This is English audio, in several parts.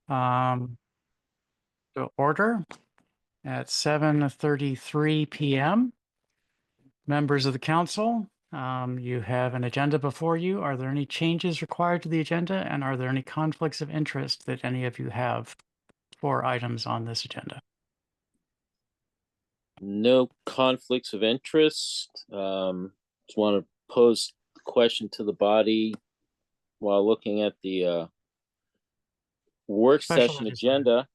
To order at 7:33 p.m. Members of the council, you have an agenda before you. Are there any changes required to the agenda, and are there any conflicts of interest that any of you have for items on this agenda? No conflicts of interest. Just want to pose the question to the body while looking at the work session agenda.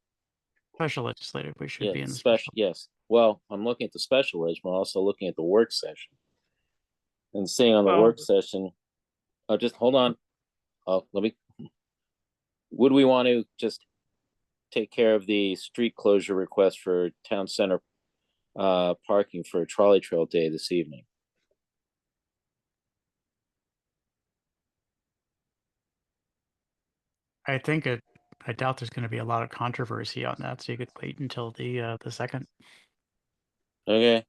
Special legislative, we should Yeah, be in the special. Yes. Well, I'm looking at the special ed, but also looking at the work session. And seeing on the work session, just hold on. Would we want to just take care of the street closure request for town center parking for Trolley Trail Day this evening? I doubt there's going to be a lot of controversy on that, so you could wait until the second. Okay.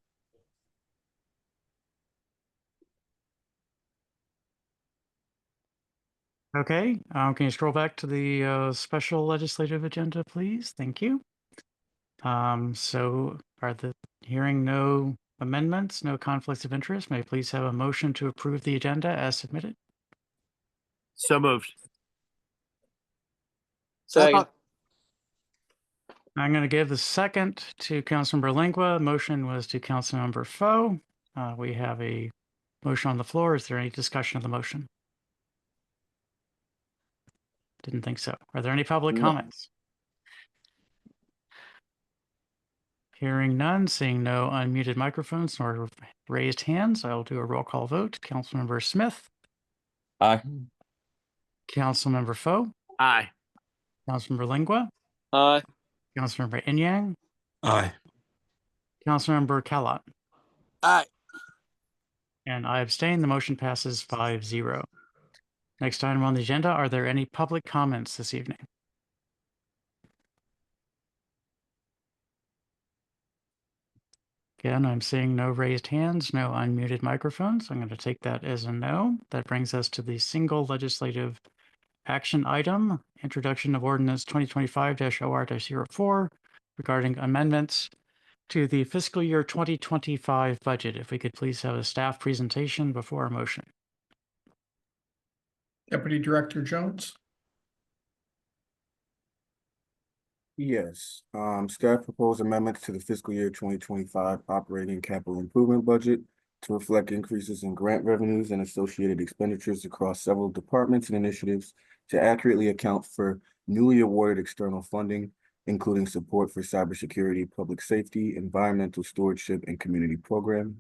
Okay, can you scroll back to the special legislative agenda, please? Thank you. So are the hearing no amendments, no conflicts of interest? May I please have a motion to approve the agenda as submitted? So moved. Second. I'm going to give the second to Councilmember Lingua. Motion was to Councilmember Foe. We have a motion on the floor. Is there any discussion of the motion? Didn't think so. Are there any public comments? Hearing none, seeing no unmuted microphones nor raised hands, I will do a roll call vote. Councilmember Smith. Aye. Councilmember Foe. Aye. Councilmember Lingua. Aye. Councilmember Inyang. Aye. Councilmember Callot. Aye. And I abstain. The motion passes 5-0. Next item on the agenda, are there any public comments this evening? Again, I'm seeing no raised hands, no unmuted microphones. I'm going to take that as a no. That brings us to the single legislative action item, introduction of ordinance 2025-OR-04 regarding amendments to the fiscal year 2025 budget. If we could please have a staff presentation before a motion. Deputy Director Jones. Yes, staff proposed amendments to the fiscal year 2025 operating capital improvement budget to reflect increases in grant revenues and associated expenditures across several departments and initiatives to accurately account for newly awarded external funding, including support for cybersecurity, public safety, environmental stewardship, and community program.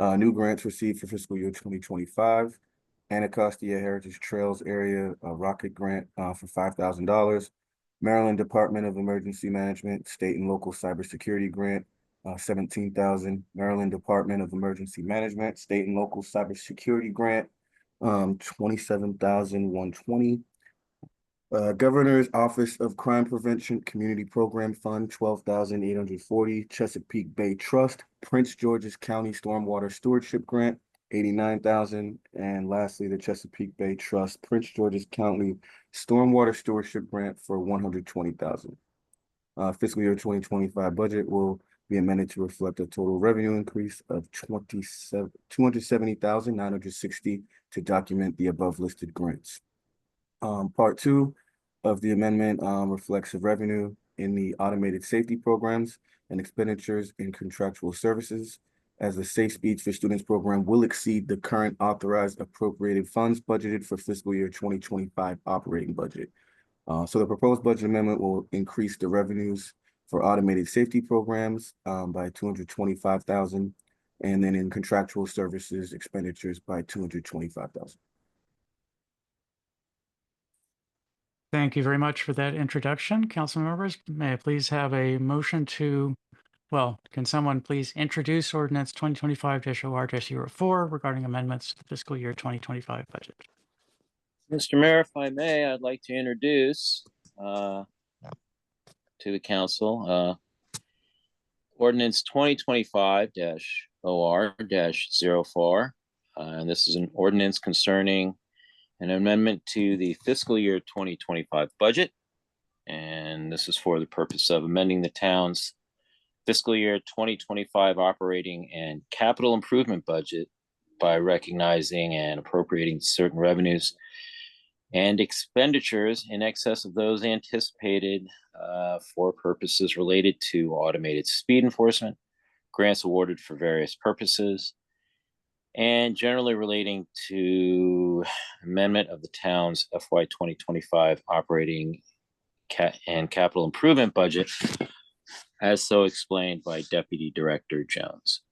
New grants received for fiscal year 2025, Anacostia Heritage Trails Area Rocket Grant for $5,000. Maryland Department of Emergency Management, State and Local Cybersecurity Grant, $17,000. Maryland Department of Emergency Management, State and Local Cybersecurity Grant, $27,120. Governor's Office of Crime Prevention Community Program Fund, $12,840. Chesapeake Bay Trust, Prince George's County Stormwater Stewardship Grant, $89,000. And lastly, the Chesapeake Bay Trust, Prince George's County Stormwater Stewardship Grant for $120,000. Fiscal year 2025 budget will be amended to reflect a total revenue increase of $270,960 to document the above listed grants. Part 2 of the amendment reflects the revenue in the automated safety programs and expenditures in contractual services, as the Safe Speeds for Students program will exceed the current authorized appropriated funds budgeted for fiscal year 2025 operating budget. So the proposed budget amendment will increase the revenues for automated safety programs by $225,000, and then in contractual services expenditures by $225,000. Thank you very much for that introduction. Council members, may I please have a motion to, well, can someone please introduce ordinance 2025-OR-04 regarding amendments to the fiscal year 2025 budget? Mr. Mayor, if I may, I'd like to introduce to the council ordinance 2025-OR-04. And this is an ordinance concerning an amendment to the fiscal year 2025 budget. And and this is for the purpose of amending the town's fiscal year 2025 operating and capital improvement budget by recognizing and appropriating certain revenues and expenditures in excess of those anticipated for purposes related to automated speed enforcement, grants awarded for various purposes, and generally relating to amendment of the town's FY 2025 operating and capital improvement budget, as so explained by Deputy Director Jones.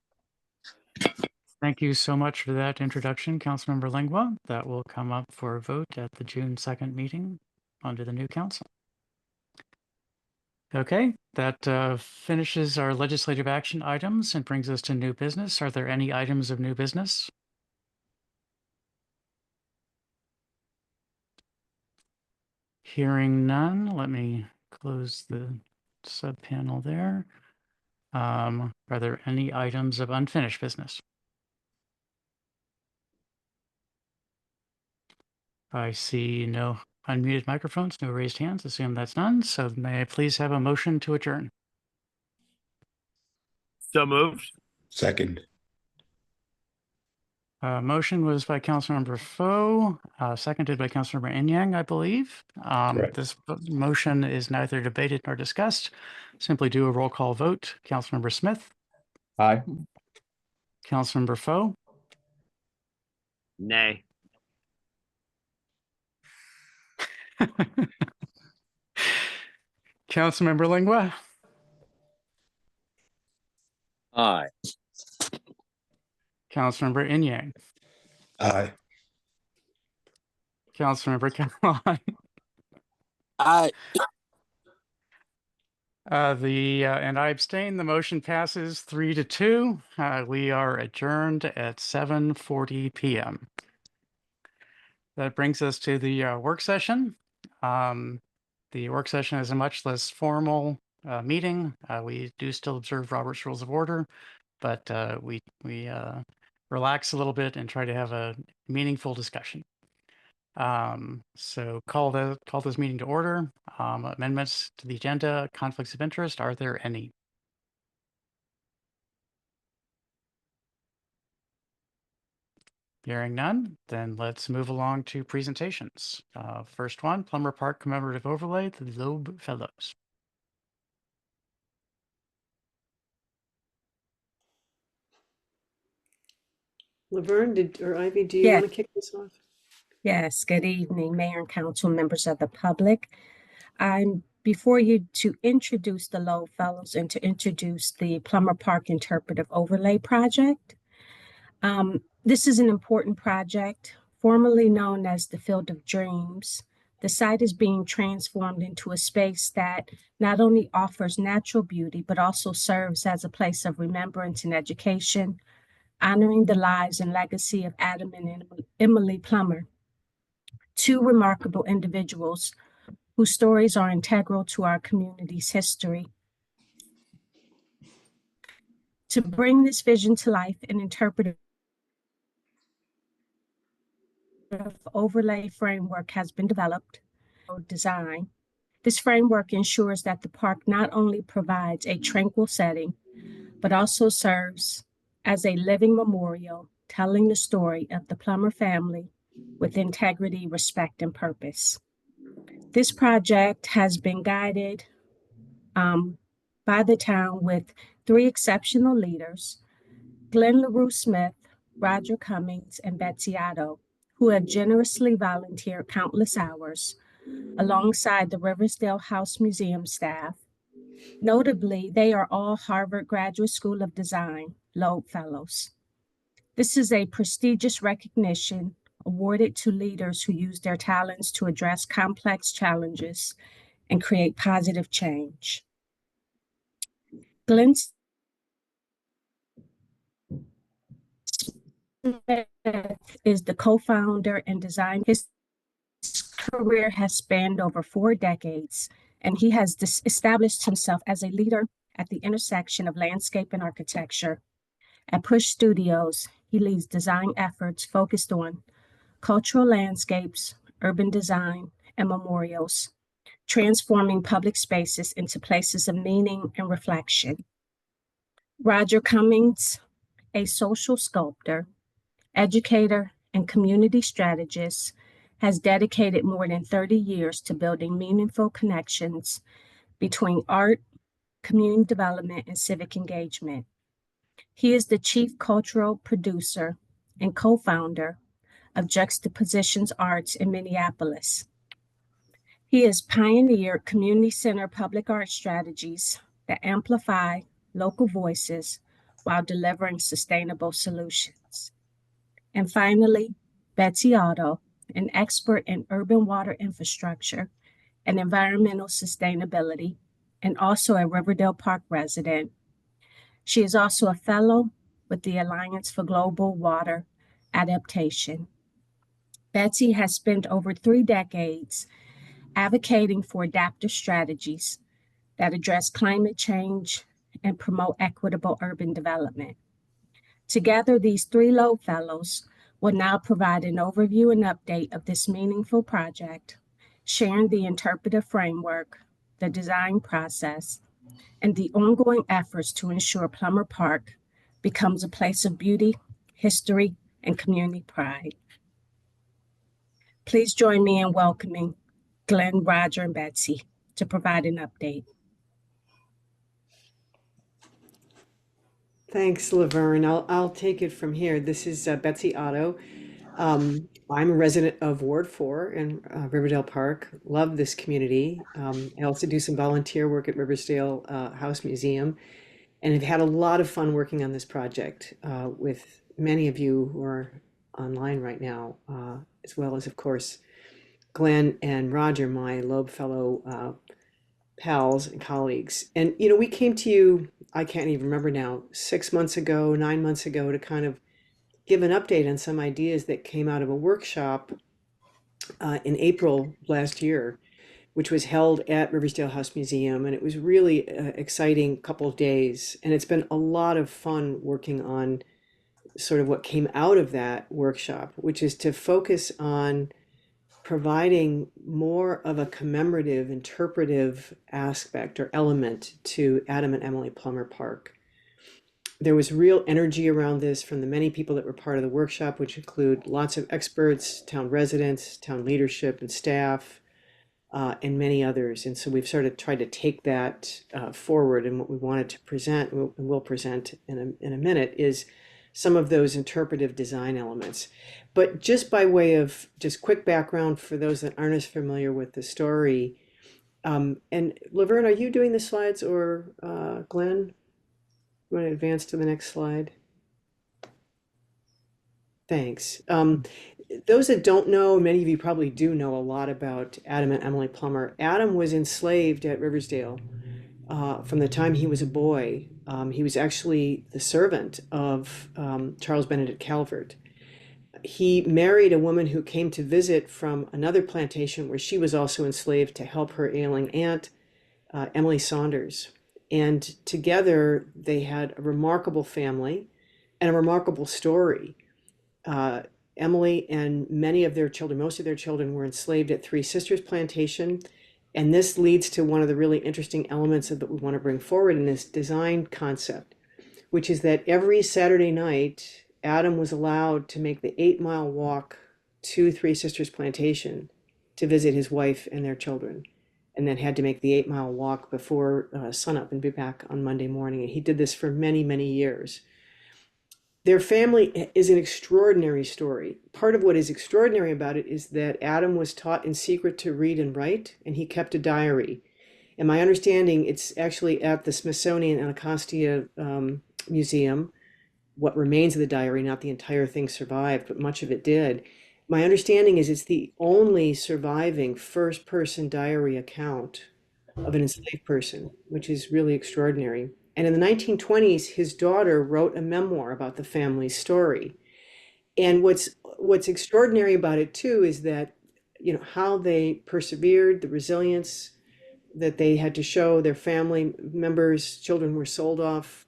Thank you so much for that introduction, Councilmember Lingua. That will come up for a vote at the June 2nd meeting under the new council. Okay, that finishes our legislative action items and brings us to new business. Are there any items of new business? Hearing none, let me close the sub panel there. Are there any items of unfinished business? I see no unmuted microphones, no raised hands. Assume that's none. So may I please have a motion to adjourn? So moved. Second. Motion was by Councilmember Foe, seconded by Councilmember Enyang, I believe. Correct. This motion is neither debated nor discussed. Simply do a roll call vote. Councilmember Smith, Aye. Councilmember Foe, Nay. Councilmember Lingua, Aye. Councilmember Enyang, Aye. Councilmember Cameron. Aye. And I abstain. The motion passes 3-2. We are adjourned at 7:40 p.m. That brings us to the work session. The work session is a much less formal meeting. We do still observe Robert's Rules of Order, but we relax a little bit and try to have a meaningful discussion. So call this meeting to order. Amendments to the agenda, conflicts of interest, are there any? Hearing none, then let's move along to presentations. First one, Plummer Park Commemorative Overlay, the Loeb Fellows. Laverne, or Ivy, do you Yeah. want to kick this off? Yes, good evening, Mayor and Council, members of the public. I'm before you to introduce the Loeb Fellows and to introduce the Plummer Park Interpretive Overlay Project. This is an important project, formerly known as the Field of Dreams. The site is being transformed into a space that not only offers natural beauty, but also serves as a place of remembrance and education, honoring the lives and legacy of Adam and Emily Plummer, two remarkable individuals whose stories are integral to our community's history. To bring this vision to life, an interpretive overlay framework has been developed. Design. This framework ensures that the park not only provides a tranquil setting, but also serves as a living memorial telling the story of the Plummer family with integrity, respect, and purpose. This project has been guided by the town with 3 exceptional leaders, Glenn LaRue Smith, Roger Cummings, and Betsy Otto, who have generously volunteered countless hours alongside the Riversdale House Museum staff. Notably, they are all Harvard Graduate School of Design Loeb Fellows. This is a prestigious recognition awarded to leaders who use their talents to address complex challenges and create positive change. Glenn Smith is the co-founder and designer. His career has spanned over 4 decades, and he has established himself as a leader at the intersection of landscape and architecture. At Push Studios, he leads design efforts focused on cultural landscapes, urban design, and memorials. transforming public spaces into places of meaning and reflection. Roger Cummings, a social sculptor, educator, and community strategist, has dedicated more than 30 years to building meaningful connections between art, community development, and civic engagement. He is the chief cultural producer and co-founder of Juxtapositions Arts in Minneapolis. He has pioneered community center public art strategies that amplify local voices while delivering sustainable solutions. And finally, Betsy Otto, an expert in urban water infrastructure and environmental sustainability, and also a Riverdale Park resident. She is also a fellow with the Alliance for Global Water Adaptation. Betsy has spent over 3 decades advocating for adaptive strategies that address climate change and promote equitable urban development. Together, these 3 Loeb Fellows will now provide an overview and update of this meaningful project, sharing the interpretive framework, the design process, and the ongoing efforts to ensure Plummer Park becomes a place of beauty, history, and community pride. Please join me in welcoming Glenn, Roger, and Betsy to provide an update. Thanks, Laverne. I'll take it from here. This is Betsy Otto. I'm a resident of Ward 4 in Riverdale Park. Love this community. I also do some volunteer work at Riversdale House Museum, and have had a lot of fun working on this project with many of you who are online right now, as well as, of course, Glenn and Roger, my Loeb Fellow pals and colleagues. And, you know, we came to you, I can't even remember now, 6 months ago, 9 months ago, to kind of give an update on some ideas that came out of a workshop in April last year, which was held at Riversdale House Museum. And it was really exciting couple of days. And it's been a lot of fun working on sort of what came out of that workshop, which is to focus on providing more of a commemorative, interpretive aspect or element to Adam and Emily Plummer Park. There was real energy around this from the many people that were part of the workshop, which include lots of experts, town residents, town leadership and staff, and many others. And so we've sort of tried to take that forward. And what we wanted to present, and we'll present in a minute, is some of those interpretive design elements. But just by way of just quick background for those that aren't as familiar with the story, and Laverne, are you doing the slides, or Glenn? You want to advance to the next slide? Thanks. Those that don't know, many of you probably do know a lot about Adam and Emily Plummer. Adam was enslaved at Riversdale from the time he was a boy. He was actually the servant of Charles Benedict Calvert. He married a woman who came to visit from another plantation where she was also enslaved to help her ailing aunt, Emily Saunders. And together they had a remarkable family and a remarkable story. Emily and many of their children, most of their children, were enslaved at Three Sisters Plantation. And this leads to one of the really interesting elements that we want to bring forward in this design concept, which is that every Saturday night, Adam was allowed to make the 8-mile walk to Three Sisters Plantation to visit his wife and their children, and then had to make the 8-mile walk before sunup and be back on Monday morning. And he did this for many, many years. Their family is an extraordinary story. Part of what is extraordinary about it is that Adam was taught in secret to read and write, and he kept a diary. And my understanding, it's actually at the Smithsonian Anacostia Museum. What remains of the diary, not the entire thing survived, but much of it did. My understanding is it's the only surviving first-person diary account of an enslaved person, which is really extraordinary. And in the 1920s, his daughter wrote a memoir about the family's story. And what's extraordinary about it too is that, you know, how they persevered, the resilience that they had to show. Their family members, children were sold off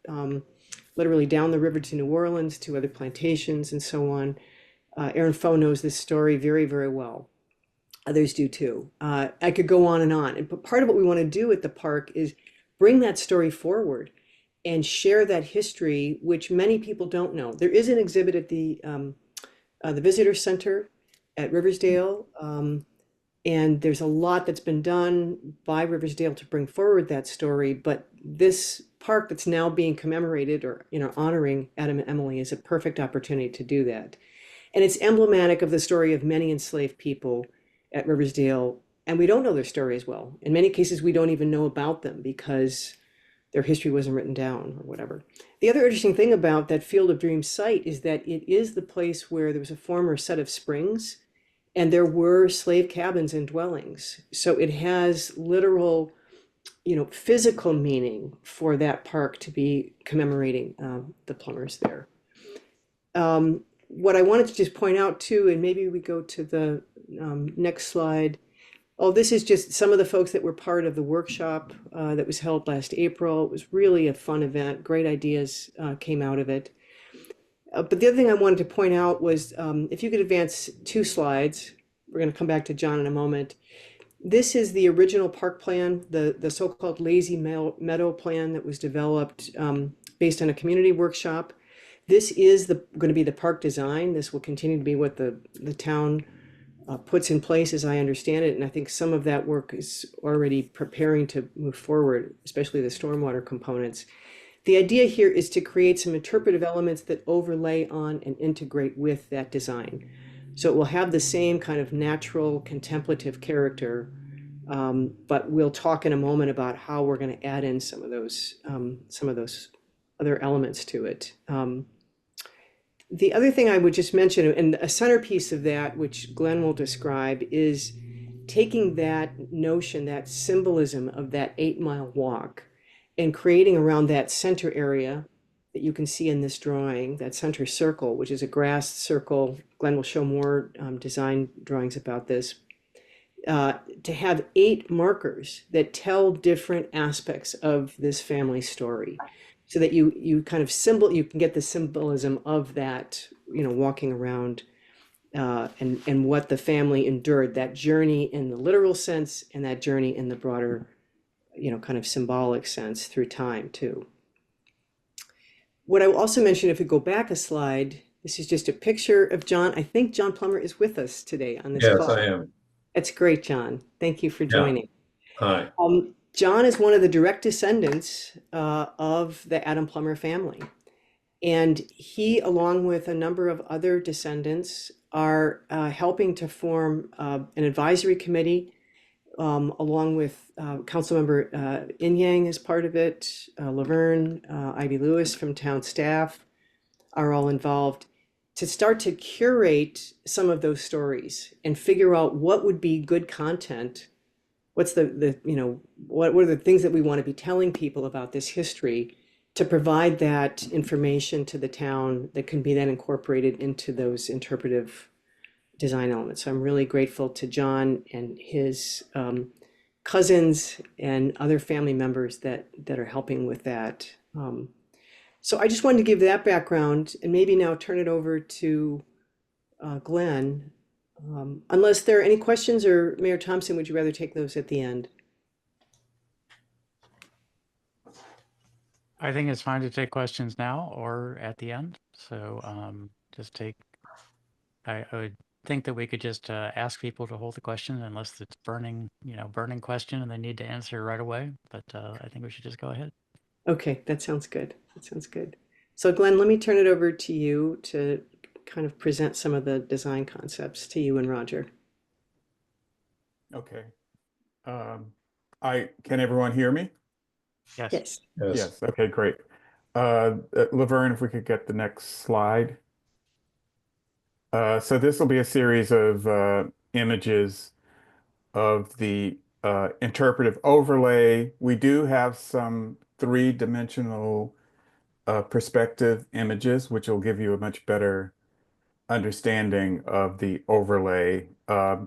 literally down the river to New Orleans, to other plantations and so on. Aaron Foe knows this story very, very well. Others do too. I could go on and on. But part of what we want to do at the park is bring that story forward and share that history, which many people don't know. There is an exhibit at the Visitor Center at Riversdale, and there's a lot that's been done by Riversdale to bring forward that story. But this park that's now being commemorated, or honoring Adam and Emily, is a perfect opportunity to do that. And it's emblematic of the story of many enslaved people at Riversdale, and we don't know their story as well. In many cases, we don't even know about them because their history wasn't written down or whatever. The other interesting thing about that Field of Dreams site is that it is the place where there was a former set of springs, and there were slave cabins and dwellings. So it has literal, physical meaning for that park to be commemorating the plumbers there. What I wanted to just point out too, and maybe we go to the next slide. Oh, this is just some of the folks that were part of the workshop that was held last April. It was really a fun event. Great ideas came out of it. But the other thing I wanted to point out was, if you could advance 2 slides, we're going to come back to John in a moment. This is the original park plan, the so-called Lazy Meadow plan that was developed based on a community workshop. This is going to be the park design. This will continue to be what the town puts in place, as I understand it. And I think some of that work is already preparing to move forward, especially the stormwater components. The idea here is to create some interpretive elements that overlay on and integrate with that design. So it will have the same kind of natural contemplative character, but we'll talk in a moment about how we're going to add in some of those other elements to it. The other thing I would just mention, and a centerpiece of that, which Glenn will describe, is taking that notion, that symbolism of that 8-mile walk, and creating around that center area that you can see in this drawing, that center circle, which is a grass circle. Glenn will show more design drawings about this. To have 8 markers that tell different aspects of this family story, so that you kind of you can get the symbolism of that, walking around and what the family endured, that journey in the literal sense and that journey in the broader, kind of symbolic sense through time too. What I will also mention, if we go back a slide, this is just a picture of John. I think John Plummer is with us today on this call. Yes, I am. That's great, John. Thank you for joining. Hi. John is one of the direct descendants of the Adam Plummer family. And he, along with a number of other descendants, are helping to form an advisory committee, along with Councilmember In Yang is part of it, Laverne, Ivy Lewis from town staff are all involved, to start to curate some of those stories and figure out what would be good content. What's what are the things that we want to be telling people about this history, to provide that information to the town that can be then incorporated into those interpretive design elements. So I'm really grateful to John and his cousins and other family members that are helping with that. So I just wanted to give that background and maybe now turn it over to Glenn. Unless there are any questions, or Mayor Thompson, would you rather take those at the end? I think it's fine to take questions now or at the end. So I would think that we could just ask people to hold the question unless it's burning question and they need to answer right away. But I think we should just go ahead. Okay, that sounds good. That sounds good. So Glenn, let me turn it over to you to kind of present some of the design concepts to you and Roger. Okay. Can everyone hear me? Yes. Yes. Yes. Okay, great. Laverne, if we could get the next slide. So this will be a series of images of the interpretive overlay. We do have some 3-dimensional perspective images, which will give you a much better understanding of the overlay.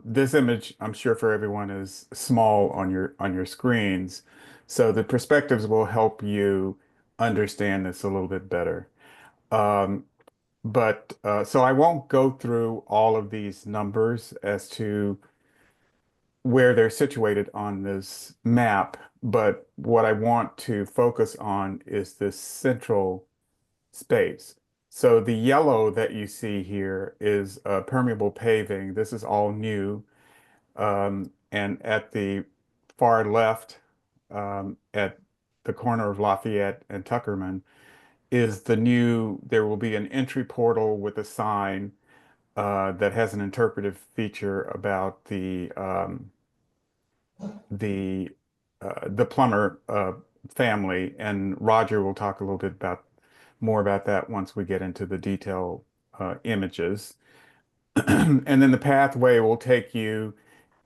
This image, I'm sure for everyone, is small on your screens, so the perspectives will help you understand this a little bit better. So I won't go through all of these numbers as to where they're situated on this map, but what I want to focus on is this central space. So the yellow that you see here is permeable paving. This is all new. And at the far left, at the corner of Lafayette and Tuckerman, is there will be an entry portal with a sign that has an interpretive feature about the Plummer family, and Roger will talk a little bit more about that once we get into the detail images. And then the pathway will take you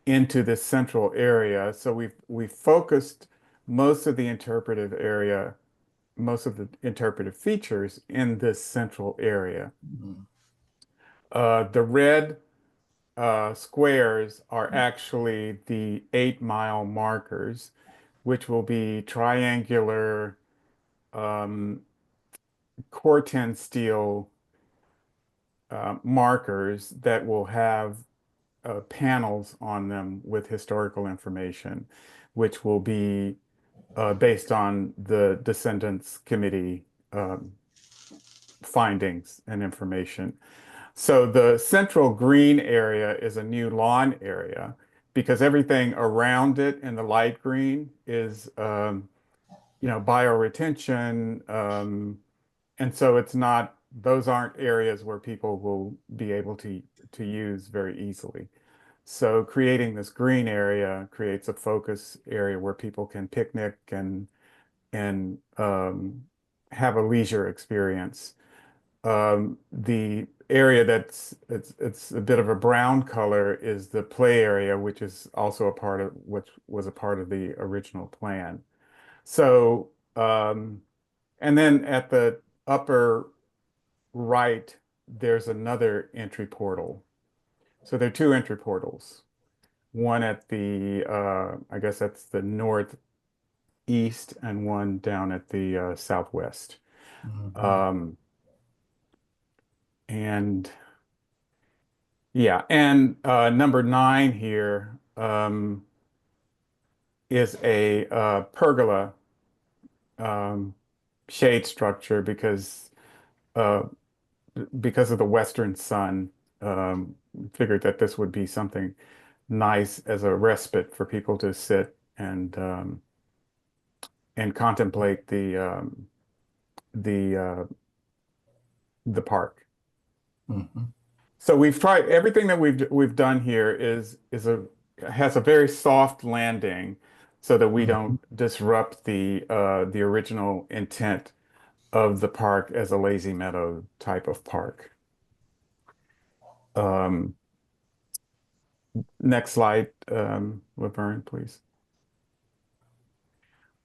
into this central area. So we've focused most of the interpretive area, most of the interpretive features in this central area. The red squares are actually the 8-mile markers, which will be triangular Corten steel markers that will have panels on them with historical information, which will be based on the Descendants Committee findings and information. So the central green area is a new lawn area because everything around it in the light green is, bioretention. And so those aren't areas where people will be able to use very easily. So creating this green area creates a focus area where people can picnic and have a leisure experience. The area it's a bit of a brown color is the play area, which is also which was a part of the original plan. So, and then at the upper right, there's another entry portal. So there are two entry portals. One at I guess that's the northeast, and one down at the southwest. And yeah, and number 9 here is a pergola shade structure because of the western sun. Figured that this would be something nice as a respite for people to sit and contemplate the park. So we've tried everything that we've done here has a very soft landing so that we don't disrupt the original intent of the park as a lazy meadow type of park. Next slide, Laverne, please.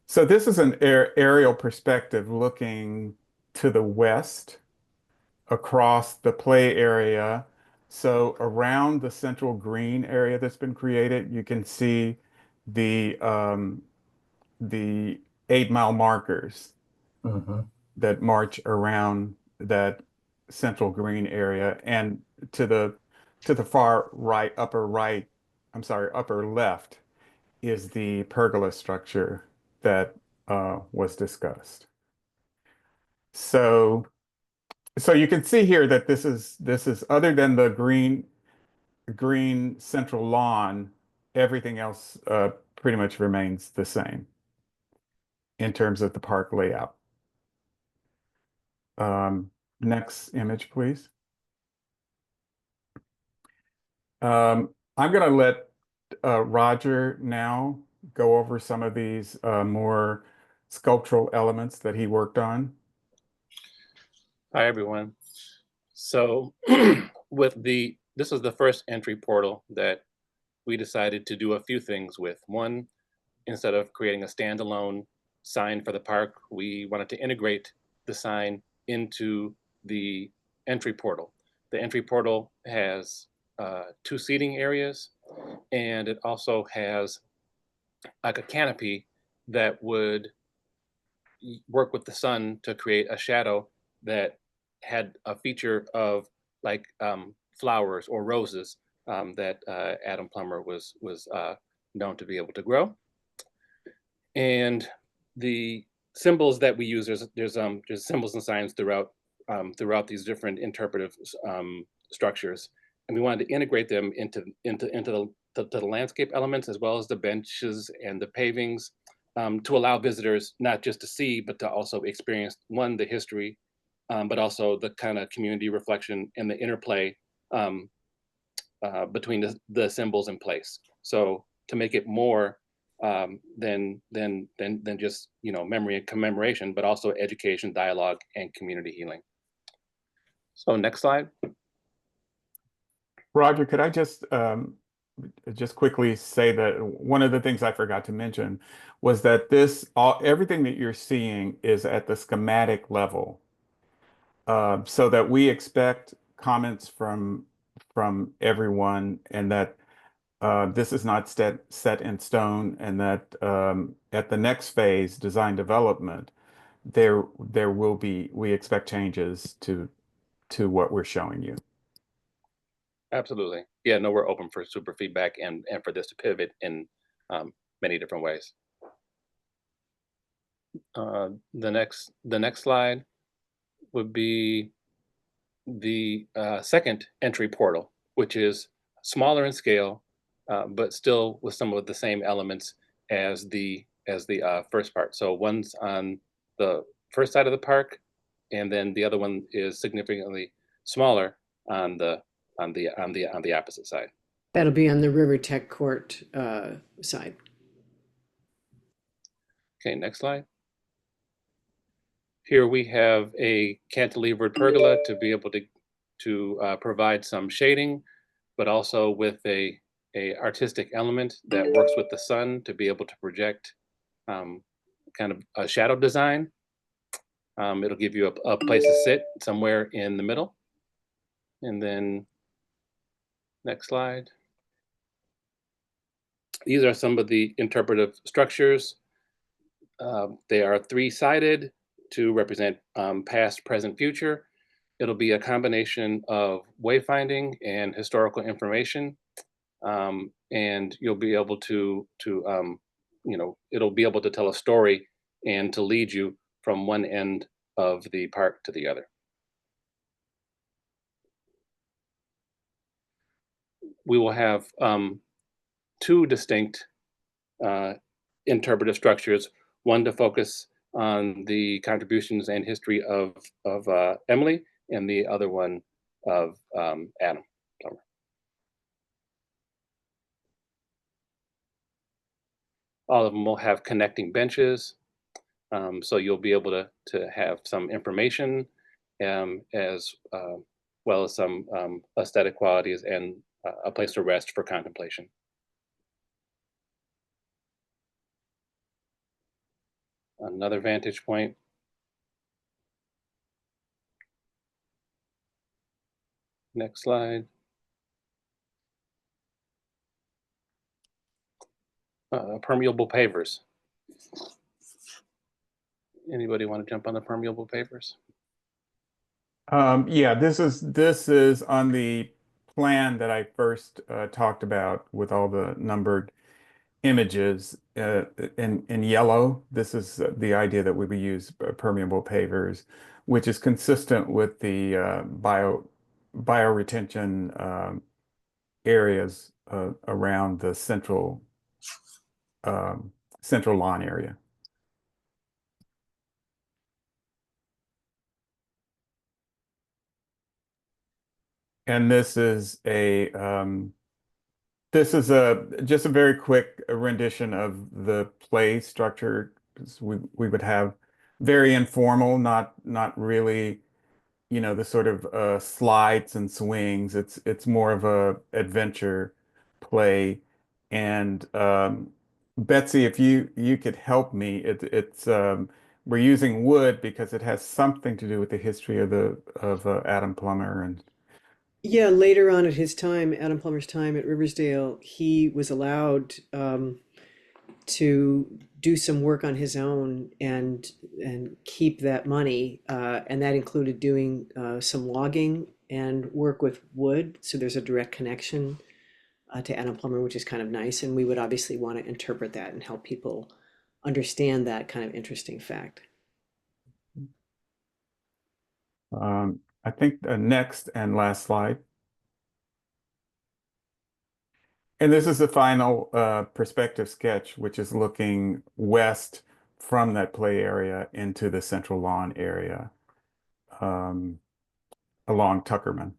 So this is an aerial perspective looking to the west across the play area. So around the central green area that's been created, you can see the 8-mile markers that march around that central green area, and to the far right, upper left is the pergola structure that was discussed. So you can see here that this is other than the green central lawn, everything else pretty much remains the same in terms of the park layout. Next image, please. I'm going to let Roger now go over some of these more sculptural elements that he worked on. Hi, everyone. So this is the first entry portal that we decided to do a few things with. One, instead of creating a standalone sign for the park, we wanted to integrate the sign into the entry portal. The entry portal has 2 seating areas, and it also has like a canopy that would work with the sun to create a shadow that had a feature of like flowers or roses that Adam Plummer was known to be able to grow. And the symbols that we use, there's symbols and signs throughout these different interpretive structures, and we wanted to integrate them into the landscape elements, as well as the benches and the pavings, to allow visitors not just to see, but to also experience, one, the history, but also the kind of community reflection and the interplay between the symbols in place. So to make it more than just, you know, memory and commemoration, but also education, dialogue, and community healing. So next slide. Roger, could I just quickly say that one of the things I forgot to mention was that everything that you're seeing is at the schematic level, so that we expect comments from everyone, and that this is not set in stone, and that at the next phase, design development, we expect changes to what we're showing you. Absolutely. Yeah, no, we're open for super feedback and for this to pivot in many different ways. The next slide would be the second entry portal, which is smaller in scale, but still with some of the same elements as the first part. So one's on the first side of the park, and then the other one is significantly smaller on the opposite side. That'll be on the River Tech Court side. Okay, next slide. Here we have a cantilevered pergola to be able to provide some shading, but also with a artistic element that works with the sun to be able to project kind of a shadow design. It'll give you a place to sit somewhere in the middle. And then next slide. These are some of the interpretive structures. They are three-sided to represent past, present, future. It'll be a combination of wayfinding and historical information. And you'll be able to you know, it'll be able to tell a story and to lead you from one end of the park to the other. We will have two distinct interpretive structures, one to focus on the contributions and history of Emily, and the other one of Adam Plummer. All of them will have connecting benches, so you'll be able to have some information as well as some aesthetic qualities and a place to rest for contemplation. Another vantage point. Next slide. Permeable pavers. Anybody want to jump on the permeable pavers? Yeah, this is on the plan that I first talked about with all the numbered images in yellow. This is the idea that we would use permeable pavers, which is consistent with the bioretention areas around the central lawn area. And this is just a very quick rendition of the play structure. We would have very informal, not really, you know, the sort of slides and swings. It's more of a adventure play. And Betsy, if you could help me, we're using wood because it has something to do with the history of Adam Plummer. And Yeah, later on at his time, Adam Plummer's time at Riversdale, he was allowed to do some work on his own and keep that money, and that included doing some logging and work with wood. So there's a direct connection to Adam Plummer, which is kind of nice. And we would obviously want to interpret that and help people understand that kind of interesting fact. I think the next and last slide. And this is the final perspective sketch, which is looking west from that play area into the central lawn area along Tuckerman.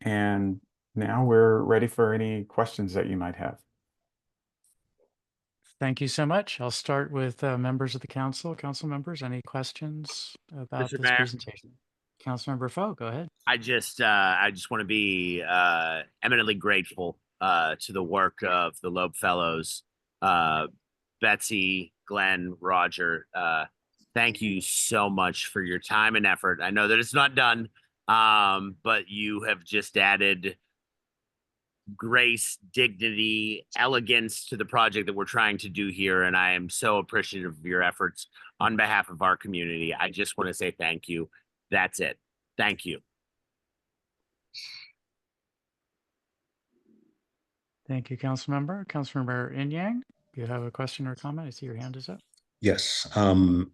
And now we're ready for any questions that you might have. Thank you so much. I'll start with members of the council. Council members, any questions about Mr. this Mayor? presentation? Councilmember Foe, go ahead. I just want to be eminently grateful to the work of the Loeb Fellows, Betsy, Glenn, Roger. Thank you so much for your time and effort. I know that it's not done, but you have just added grace, dignity, elegance to the project that we're trying to do here, and I am so appreciative of your efforts on behalf of our community. I just want to say thank you. That's it. Thank you. Thank you, Councilmember. Councilmember Inyang, you have a question or comment? I see your hand is up. Yes. I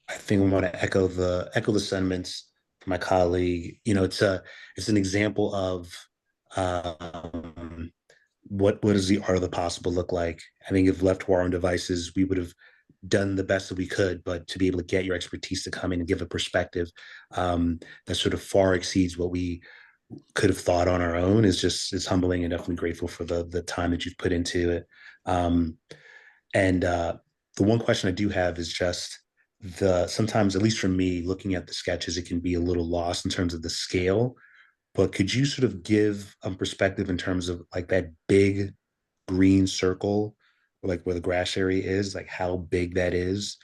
think I want to echo the sentiments from my colleague. You know, it's an example of what does the art of the possible look like? I think if left to our own devices, we would have done the best that we could, but to be able to get your expertise to come in and give a perspective that sort of far exceeds what we could have thought on our own is humbling, and definitely grateful for the time that you've put into it. And the one question I do have is just sometimes, at least for me, looking at the sketches, it can be a little lost in terms of the scale. But could you sort of give a perspective in terms of like that big green circle, like where the grass area is, like how big that is,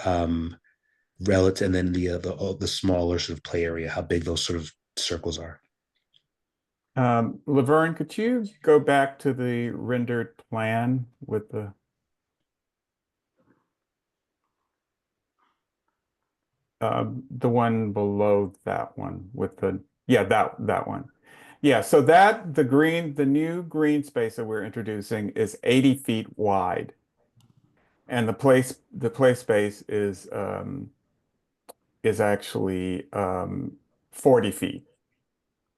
relative, and then the smaller sort of play area, how big those sort of circles are? Laverne, could you go back to the rendered plan with the one below that one with the, yeah, that one. Yeah, so the new green space that we're introducing is 80 feet wide. And the play space is actually 40 feet.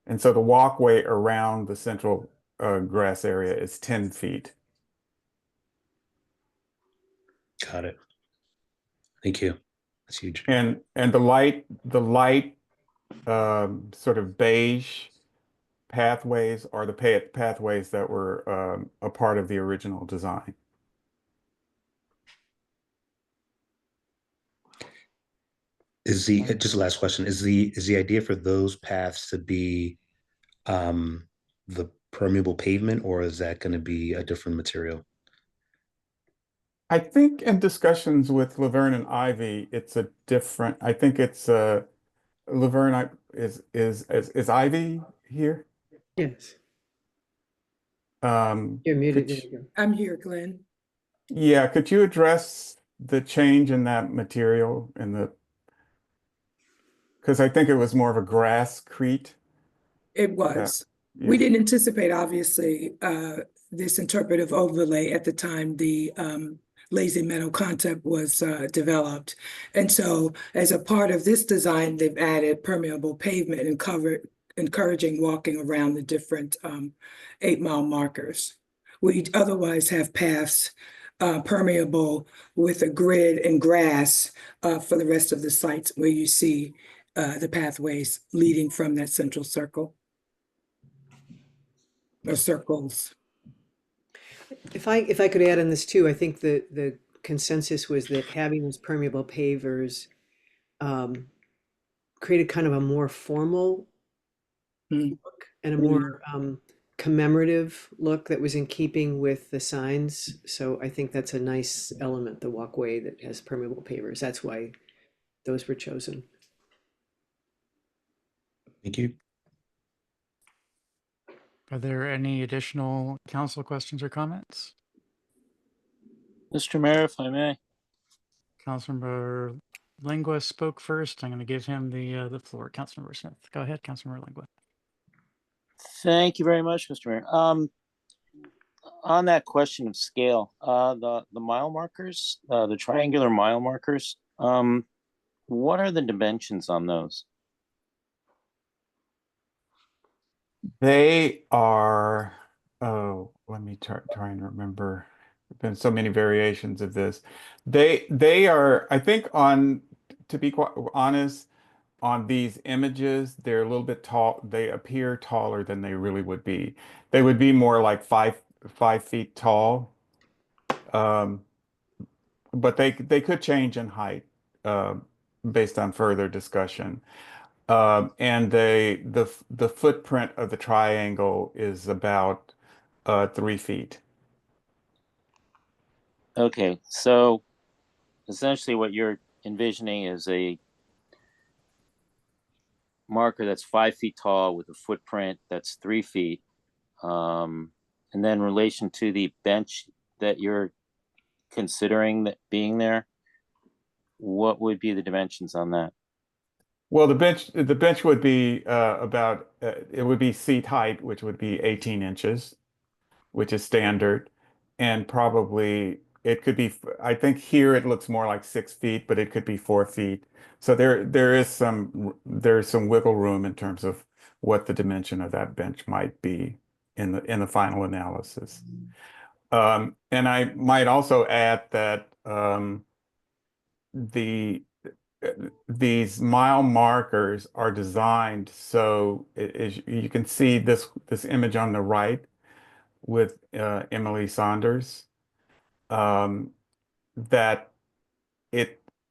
And so the walkway around the central grass area is 10 feet. Got it. Thank you. That's huge. And the light sort of beige pathways are the pathways that were a part of the original design. Just the last question, is the idea for those paths to be the permeable pavement, or is that going to be a different material? I think in discussions with Laverne and Ivy, it's a different, I think it's Laverne is Ivy here? Yes. You're muted. There you go. I'm here, Glenn. Yeah, could you address the change in that material because I think it was more of a grasscrete. It was. Yeah. We didn't anticipate, obviously, this interpretive overlay at the time the Lazy Meadow concept was developed. And so as a part of this design, they've added permeable pavement and encouraging walking around the different 8-mile markers. We otherwise have paths permeable with a grid and grass for the rest of the sites where you see the pathways leading from that central circle or circles. If I could add on this too, I think the consensus was that having those permeable pavers created kind of a more formal look and a more commemorative look that was in keeping with the signs. So I think that's a nice element, the walkway that has permeable pavers. That's why those were chosen. Thank you. Are there any additional council questions or comments? Mr. Mayor, if I may. Councilmember Lingua spoke first. I'm going to give him the floor. Councilmember Smith. Go ahead, Councilmember Lingua. Thank you very much, Mr. Mayor. On that question of scale, the mile markers, the triangular mile markers, what are the dimensions on those? They are, oh, let me try and remember. There've been so many variations of this. They are, I think to be quite honest, on these images, they're a little bit tall. They appear taller than they really would be. They would be more like 5 feet tall. But they could change in height based on further discussion. And the footprint of the triangle is about 3 feet. Okay, so essentially what you're envisioning is a marker that's 5 feet tall with a footprint that's 3 feet. And then in relation to the bench that you're considering that being there, what would be the dimensions on that? Well, the bench would be about it would be seat height, which would be 18 inches, which is standard, and probably it could be. I think here it looks more like 6 feet, but it could be 4 feet. So there's some wiggle room in terms of what the dimension of that bench might be in the final analysis. And I might also add that these mile markers are designed so as you can see this image on the right with Emily Saunders, that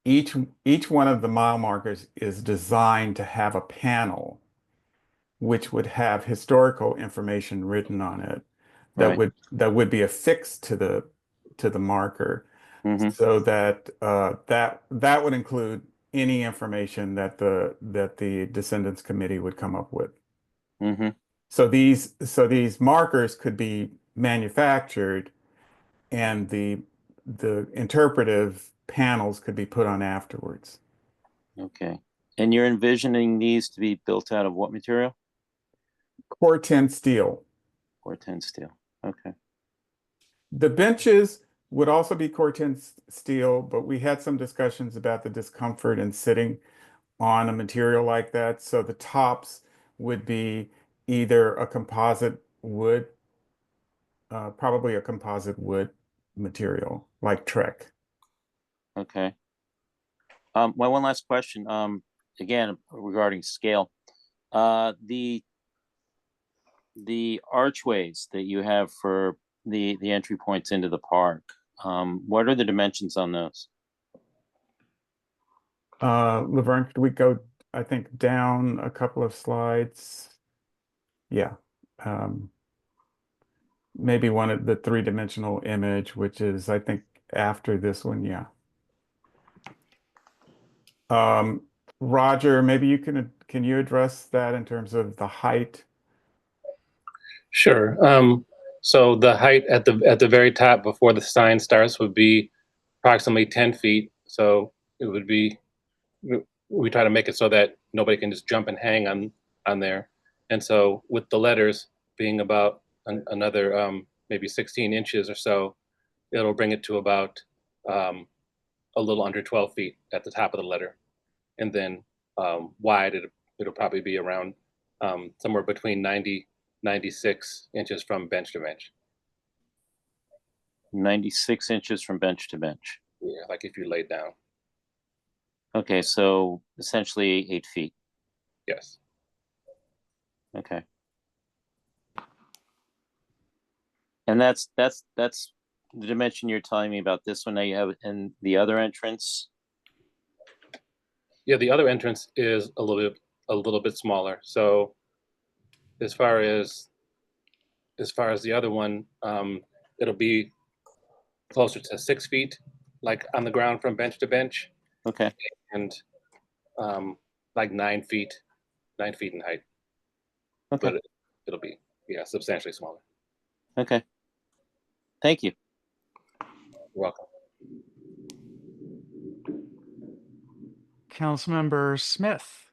each one of the mile markers is designed to have a panel which would have historical information written on it that Right. would be affixed to the marker, Mhm. so that that would include any information that the Descendants Committee would come up with. Mm-hmm. So these markers could be manufactured, and the interpretive panels could be put on afterwards. Okay. And you're envisioning these to be built out of what material? Corten steel. Corten steel. Okay. The benches would also be Corten steel, but we had some discussions about the discomfort in sitting on a material like that. So the tops would be either a composite wood, probably a composite wood material like Trek. Okay. My one last question, again, regarding scale. The archways that you have for the entry points into the park, what are the dimensions on those? Laverne, could we go, I think, down a couple of slides? Yeah. Maybe one of the three-dimensional image, which is, I think, after this one. Yeah. Roger, maybe you can you address that in terms of the height? Sure. So the height at the very top before the sign starts would be approximately 10 feet. So it would be, we try to make it so that nobody can just jump and hang on there. And so with the letters being about another maybe 16 inches or so, it'll bring it to about a little under 12 feet at the top of the letter. And then wide, it'll probably be around somewhere between 96 inches from bench to bench. 96 inches from bench to bench. Yeah, like if you laid down. Okay, so essentially 8 feet. Yes. Okay. And that's the dimension you're telling me about this one that you have in the other entrance? Yeah, the other entrance is a little bit smaller. So as far as the other one, it'll be closer to 6 feet, like on the ground from bench to bench. Okay. And like 9 feet in height. Okay. But it'll be, yeah, substantially smaller. Okay. Thank you. You're welcome. Councilmember Smith.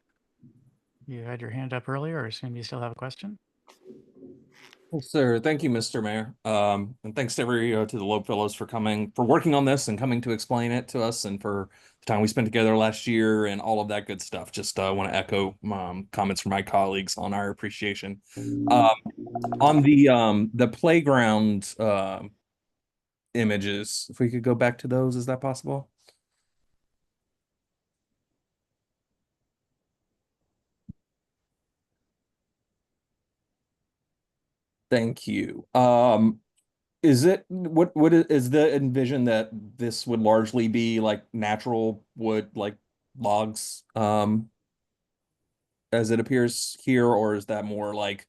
You had your hand up earlier. I assume you still have a question. Yes, sir. Thank you, Mr. Mayor. And thanks to to the Loeb Fellows for working on this and coming to explain it to us, and for the time we spent together last year and all of that good stuff. Just want to echo comments from my colleagues on our appreciation. On the playground images, if we could go back to those, is that possible? Thank you. Is it is the envision that this would largely be like natural wood, like logs, as it appears here, or is that more like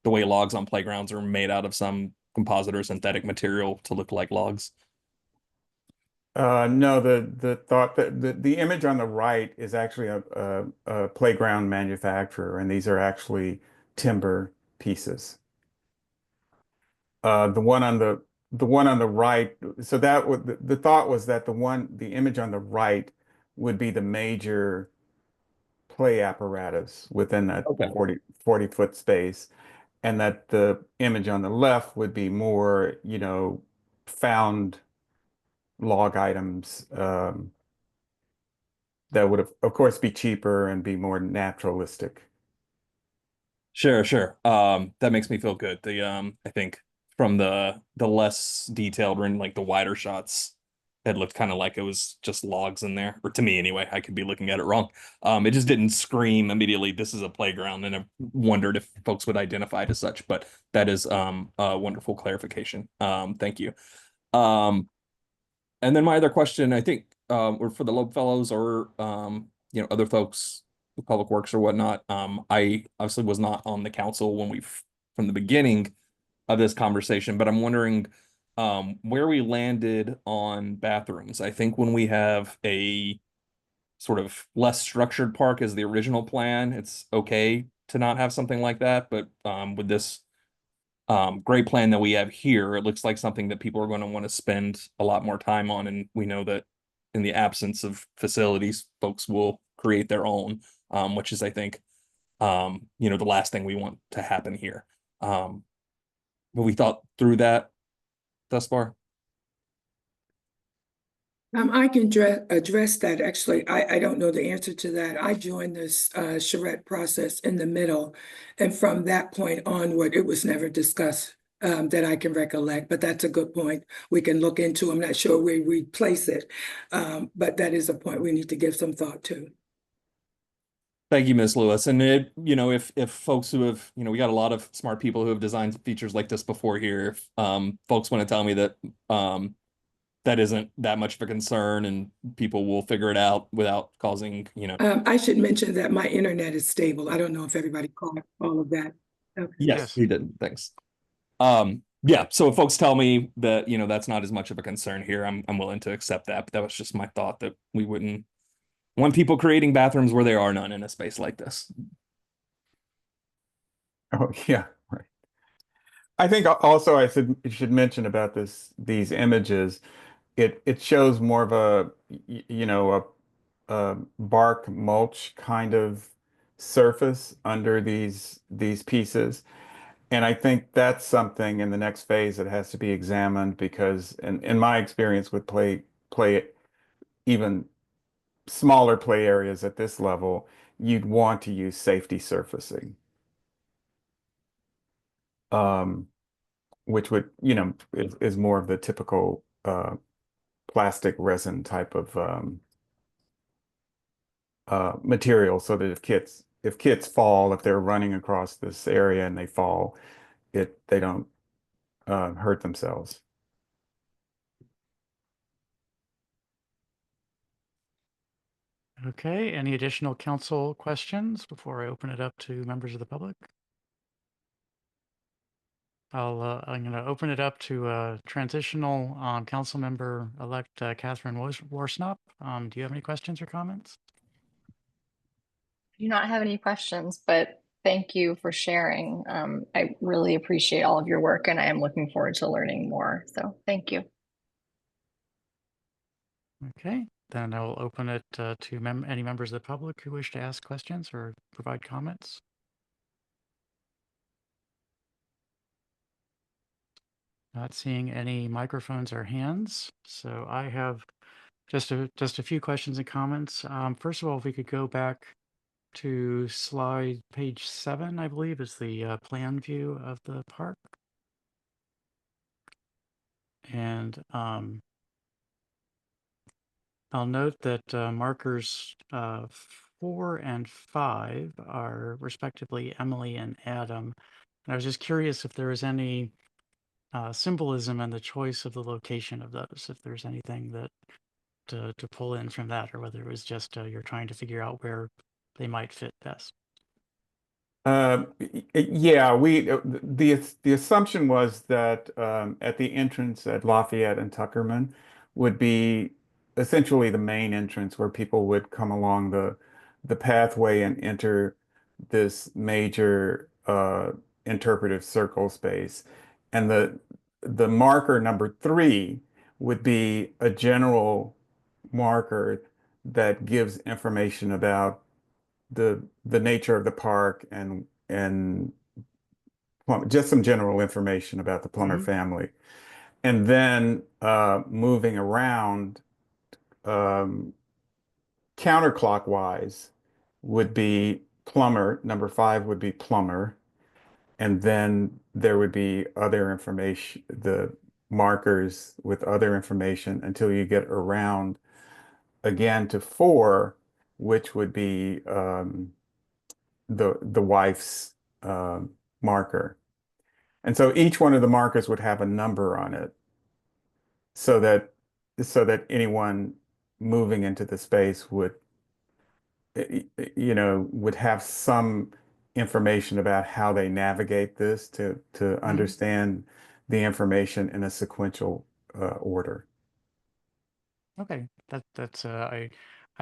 the way logs on playgrounds are made out of some composite or synthetic material to look like logs? No, the thought that the image on the right is actually a playground manufacturer, and these are actually timber pieces. The one on the right, so that would the thought was that the image on the right would be the major play apparatus within that Okay. 40 foot space, and that the image on the left would be more, found log items that would of course be cheaper and be more naturalistic. Sure. That makes me feel good. I think from the less detailed or in like the wider shots, it looked kind of like it was just logs in there, or to me anyway. I could be looking at it wrong. It just didn't scream immediately, this is a playground, and I wondered if folks would identify it as such, but that is a wonderful clarification. Thank you. And then my other question, I think, or for the Loeb Fellows or other folks, Public Works or whatnot. I obviously was not on the council when from the beginning of this conversation, but I'm wondering where we landed on bathrooms. I think when we have a sort of less structured park as the original plan, it's okay to not have something like that. But with this great plan that we have here, it looks like something that people are going to want to spend a lot more time on. And we know that in the absence of facilities, folks will create their own, which is, I think, the last thing we want to happen here. But we thought through that thus far. I can address that. Actually, I don't know the answer to that. I joined this charrette process in the middle, and from that point onward, it was never discussed that I can recollect. But that's a good point. We can look into. I'm not sure where we place it, but that is a point we need to give some thought to. Thank you, Ms. Lewis. And if folks who have, we got a lot of smart people who have designed features like this before here. If folks want to tell me that that isn't that much of a concern and people will figure it out without causing, I should mention that my internet is stable. I don't know if everybody caught all of that. Okay. Yes, we did. Thanks. Yeah. So if folks tell me that, that's not as much of a concern here, I'm willing to accept that. But that was just my thought, that we wouldn't want people creating bathrooms where there are none in a space like this. Oh, yeah, right. I think also I should mention about these images, it shows more of a bark mulch kind of surface under these pieces. And I think that's something in the next phase that has to be examined, because in my experience with play even smaller play areas at this level, you'd want to use safety surfacing. Which would, is more of the typical plastic resin type of material, so that if kids fall, if they're running across this area and they fall, they don't hurt themselves. Okay, any additional council questions before I open it up to members of the public? I'm going to open it up to transitional council member elect Catherine Worsnop. Do you have any questions or comments? I do not have any questions, but thank you for sharing. I really appreciate all of your work, and I am looking forward to learning more. So thank you. Okay, Then I'll open it to any members of the public who wish to ask questions or provide comments. Not seeing any microphones or hands, so I have just a few questions and comments. First of all, if we could go back to slide page 7, I believe, is the plan view of the park. And I'll note that markers 4 and 5 are respectively Emily and Adam. And I was just curious if there was any symbolism in the choice of the location of those, if there's anything that to pull in from that, or whether it was just you're trying to figure out where they might fit best. Yeah, the assumption was that at the entrance at Lafayette and Tuckerman would be essentially the main entrance where people would come along the pathway and enter this major interpretive circle space. And the marker number 3 would be a general marker that gives information about the nature of the park and just some general information about the Plummer family. And then moving around counterclockwise would be Plummer. Number 5 would be Plummer. And then there would be other information, the markers with other information until you get around again to 4, which would be the wife's marker. And so each one of the markers would have a number on it so that anyone moving into the space would would have some information about how they navigate this to understand the information in a sequential order. Okay, that's I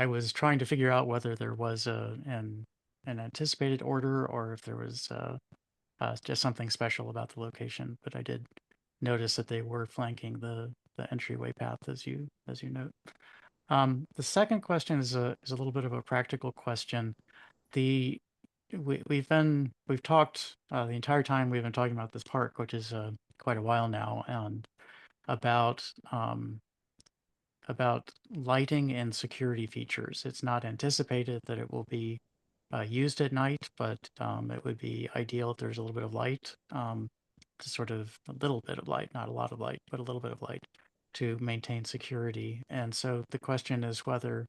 was trying to figure out whether there was an anticipated order or if there was just something special about the location, but I did notice that they were flanking the entryway path as you note. The second question is a little bit of a practical question. We've talked the entire time we've been talking about this park, which is quite a while now, and about lighting and security features. It's not anticipated that it will be used at night, but it would be ideal if there's a little bit of light, to sort of a little bit of light, not a lot of light, but a little bit of light to maintain security. And so the question is whether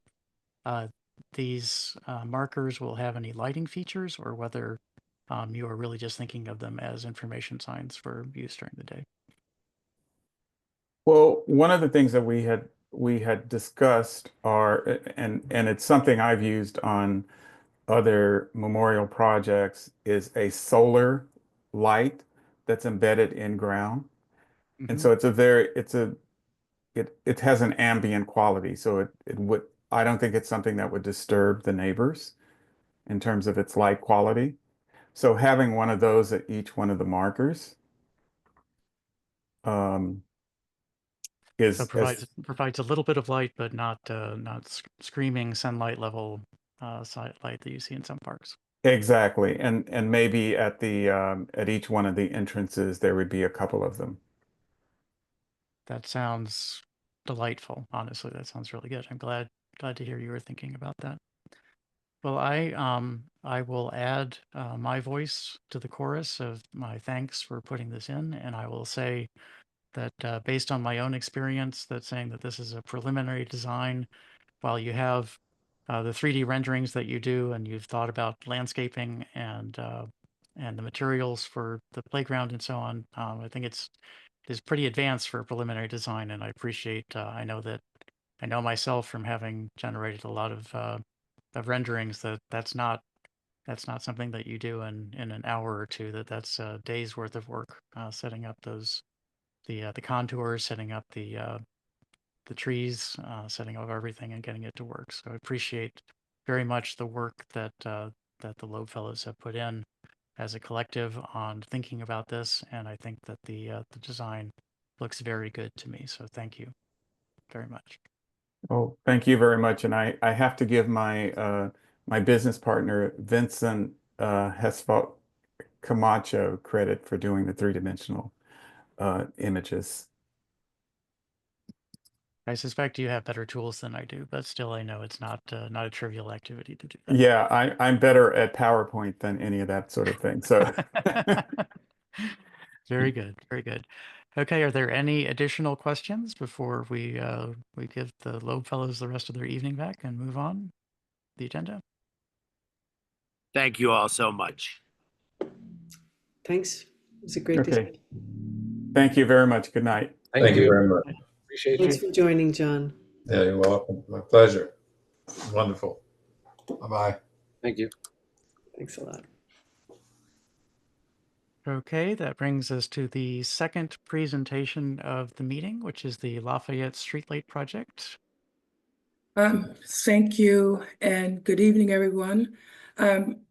these markers will have any lighting features or whether you are really just thinking of them as information signs for use during the day. Well, one of the things that we had discussed are, and it's something I've used on other memorial projects, is a solar light that's embedded in ground. And so it has an ambient quality. So I don't think it's something that would disturb the neighbors in terms of its light quality. So having one of those at each one of the markers So provides a little bit of light, but not screaming sunlight level light that you see in some parks. Exactly. And maybe at each one of the entrances there would be a couple of them. That sounds delightful. Honestly, that sounds really good. I'm glad to hear you were thinking about that. Well, I will add my voice to the chorus of my thanks for putting this in, and I will say that based on my own experience, that saying that this is a preliminary design, while you have the 3D renderings that you do, and you've thought about landscaping and the materials for the playground and so on, I think it is pretty advanced for preliminary design, and I appreciate. I know myself from having generated a lot of renderings that's not something that you do in an hour or two. That's a day's worth of work setting up the contours, setting up the trees, setting up everything and getting it to work. So I appreciate very much the work that the Loeb Fellows have put in as a collective on thinking about this, and I think that the design looks very good to me. So thank you very much. Oh, thank you very much. And I have to give my business partner, Vincent Hesfalt Camacho, credit for doing the three-dimensional images. I suspect you have better tools than I do, but still, I know it's not not a trivial activity to do that. Yeah, I'm better at PowerPoint than any of that sort of thing. So Very good, very good. Okay, are there any additional questions before we give the Loeb Fellows the rest of their evening back and move on the agenda? Thank you all so much. Thanks. It was a great okay. discussion. Thank you very much. Good night. Thank you very much. Appreciate Thanks you. for joining, John. Yeah, you're welcome. My pleasure. Wonderful. Bye-bye. Thank you. Thanks a lot. Okay, that brings us to the second presentation of the meeting, which is the Lafayette Streetlight Project. Thank you and good evening, everyone.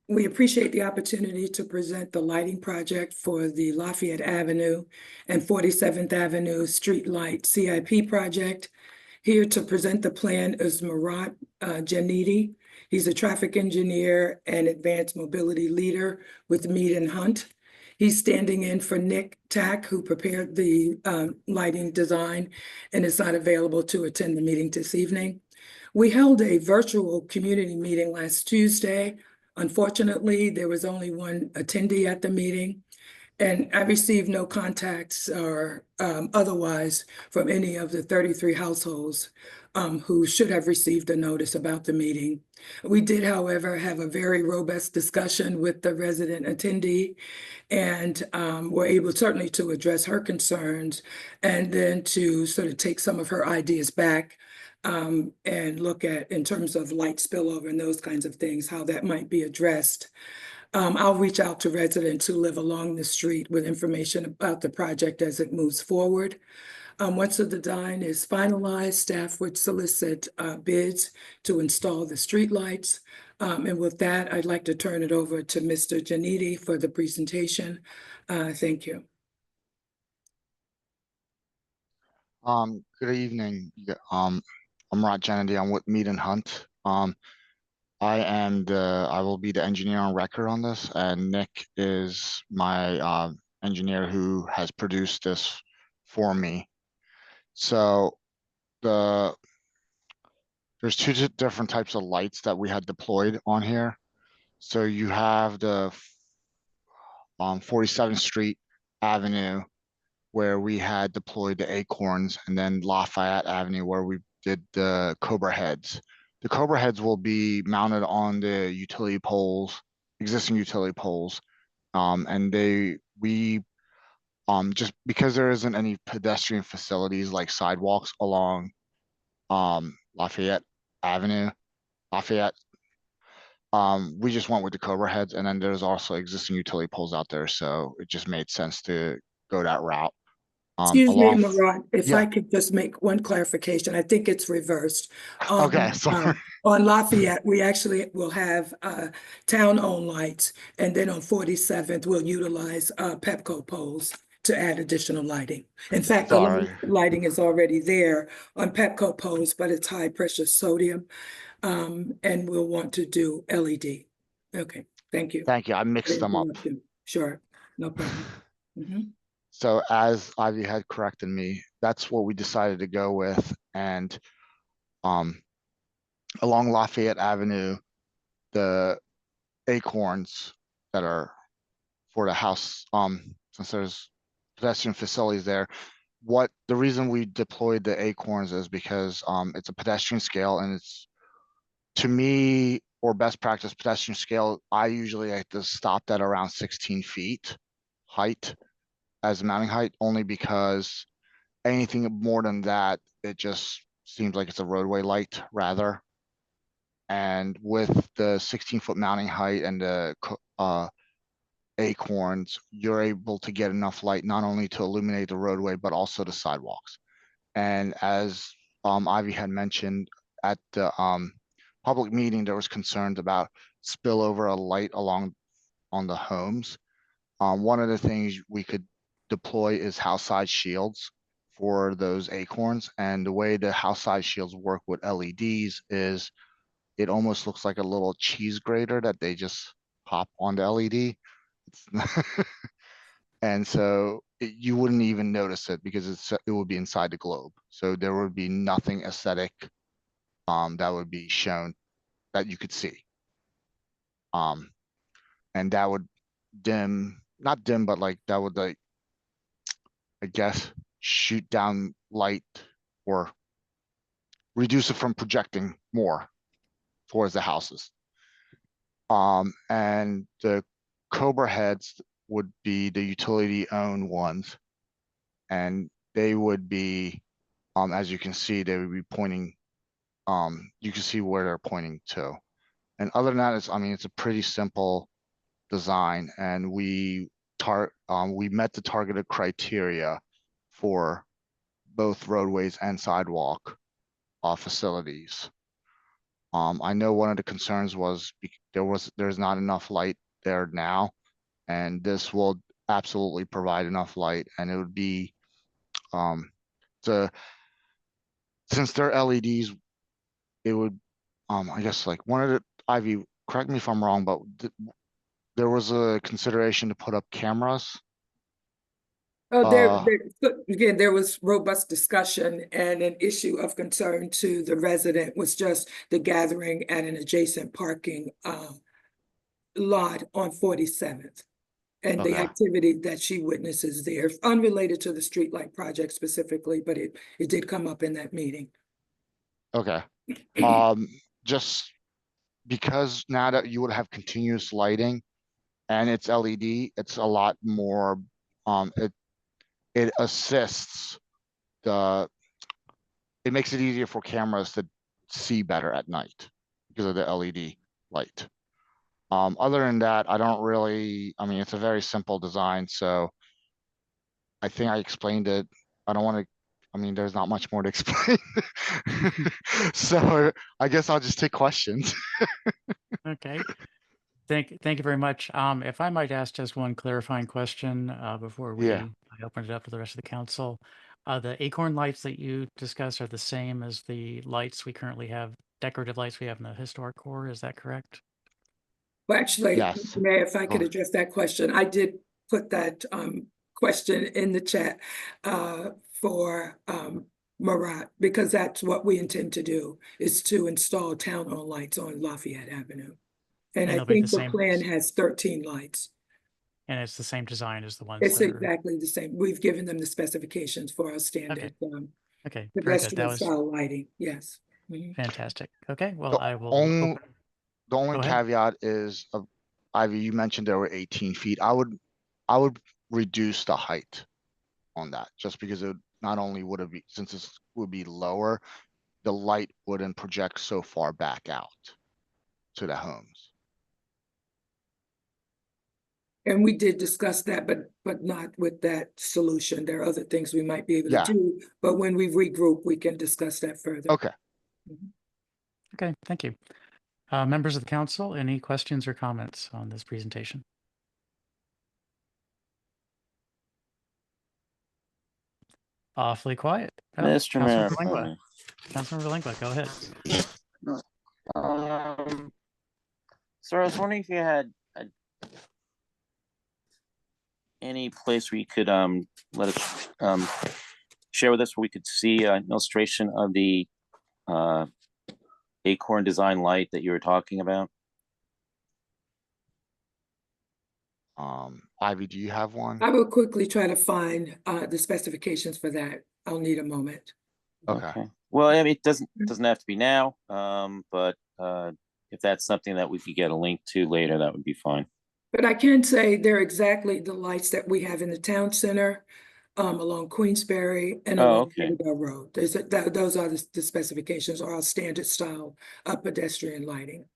We appreciate the opportunity to present the lighting project for the Lafayette Avenue and 47th Avenue Streetlight CIP project. Here to present the plan is Murat Janidi. He's a traffic engineer and advanced mobility leader with Mead and Hunt. He's standing in for Nick Tack, who prepared the lighting design and is not available to attend the meeting this evening. We held a virtual community meeting last Tuesday. Unfortunately, there was only one attendee at the meeting, and I received no contacts or otherwise from any of the 33 households who should have received a notice about the meeting. We did, however, have a very robust discussion with the resident attendee and were able certainly to address her concerns and then to sort of take some of her ideas back and look at, in terms of light spillover and those kinds of things, how that might be addressed. I'll reach out to residents who live along the street with information about the project as it moves forward. Once the design is finalized, staff would solicit bids to install the streetlights. And with that, I'd like to turn it over to Mr. Janidi for the presentation. Thank you. Good evening. I'm Murat Janidi. I'm with Mead and Hunt. I will be the engineer on record on this, and Nick is my engineer who has produced this for me. So there's two different types of lights that we had deployed on here. So you have the 47th Street Avenue, where we had deployed the Acorns, and then Lafayette Avenue, where we did the Cobra heads. The Cobra heads will be mounted on the utility poles, existing utility poles. And we just because there isn't any pedestrian facilities like sidewalks along Lafayette Avenue, we just went with the Cobra heads, and then there's also existing utility poles out there, so it just made sense to go that route. Excuse me, Murat, if yeah. I could just make one clarification. I think it's reversed. Okay, sorry. On Lafayette, we actually will have town-owned lights, and then on 47th, we'll utilize Pepco poles to add additional lighting. In fact, the lighting is already there on Pepco poles, but it's high-pressure sodium, and we'll want to do LED. Okay, thank you. Thank you. I mixed them up. Sure, no problem. So as Ivy had corrected me, that's what we decided to go with. And along Lafayette Avenue, the Acorns that are for the house, since there's pedestrian facilities there, the reason we deployed the Acorns is because it's a pedestrian scale, and it's, to me, or best practice pedestrian scale, I usually like to stop at around 16 feet height as a mounting height, only because anything more than that, it just seems like it's a roadway light rather. And with the 16-foot mounting height and the Acorns, you're able to get enough light not only to illuminate the roadway, but also the sidewalks. And as Ivy had mentioned at the public meeting, there was concerns about spillover of light along on the homes. One of the things we could deploy is house side shields for those acorns. And the way the house size shields work with LEDs is it almost looks like a little cheese grater that they just pop on the LED. And so you wouldn't even notice it because it would be inside the globe. So there would be nothing aesthetic that would be shown that you could see. And that would not dim, but like that would like, I guess, shoot down light or reduce it from projecting more towards the houses. And the Cobra heads would be the utility owned ones. And they would be, as you can see, they would be pointing, you can see where they're pointing to. And other than that, it's a pretty simple design, and we met the targeted criteria for both roadways and sidewalk facilities. I know one of the concerns was there's not enough light there now, and this will absolutely provide enough light, and it would be since they're LEDs, it would I guess like one of the Ivy, correct me if I'm wrong, but there was a consideration to put up cameras. Oh, again, there was robust discussion, and an issue of concern to the resident was just the gathering at an adjacent parking lot on 47th. And the Okay. activity that she witnesses there, unrelated to the streetlight project specifically, but it did come up in that meeting. Okay. Just because now that you would have continuous lighting and it's LED, it's a lot more, it assists it makes it easier for cameras to see better at night because of the LED light. Other than that, I don't really, it's a very simple design, so I think I explained it. I don't want to, there's not much more to explain. So I guess I'll just take questions. Okay. Thank you very much. If I might ask just one clarifying question before Yeah. I open it up to the rest of the council. The acorn lights that you discussed are the same as the lights we currently have, decorative lights we have in the historic core. Is that correct? Well, actually, Yes. Mayor, if I could Oh. address that question, I did put that question in the chat for Marat, because that's what we intend to do, is to install town-owned lights on Lafayette Avenue. And I they'll be think the the same, plan has 13 lights. and it's the same design as the ones It's that are. exactly the same. We've given them the specifications for our standard Okay, very good. That pedestrian was style lighting, yes. Mhm. fantastic. Okay, well, The I will only, open. the only Go ahead. caveat is, Ivy, you mentioned there were 18 feet. I would reduce the height on that, just because it not only would it be, since this would be lower, the light wouldn't project so far back out to the homes. And we did discuss that, but not with that solution. There are other things we might be able to Yeah. do, but when we regroup, we can discuss that further. Okay. Okay, thank you. Members of the council, any questions or comments on this presentation? Awfully quiet. Oh, Mr. Mayor. Councilmember Lingua. Councilmember Lingua, go ahead. Sir, I was wondering if you had any place where you could let us share with us where we could see an illustration of the acorn design light that you were talking about. Ivy, do you have one? I will quickly try to find the specifications for that. I'll need a moment. Okay. Well, I mean, it doesn't have to be now, but if that's something that we could get a link to later, that would be fine. But I can say they're exactly the lights that we have in the town center, along Queensberry and along Riverdale Road. Those are the specifications, or our standard style pedestrian lighting.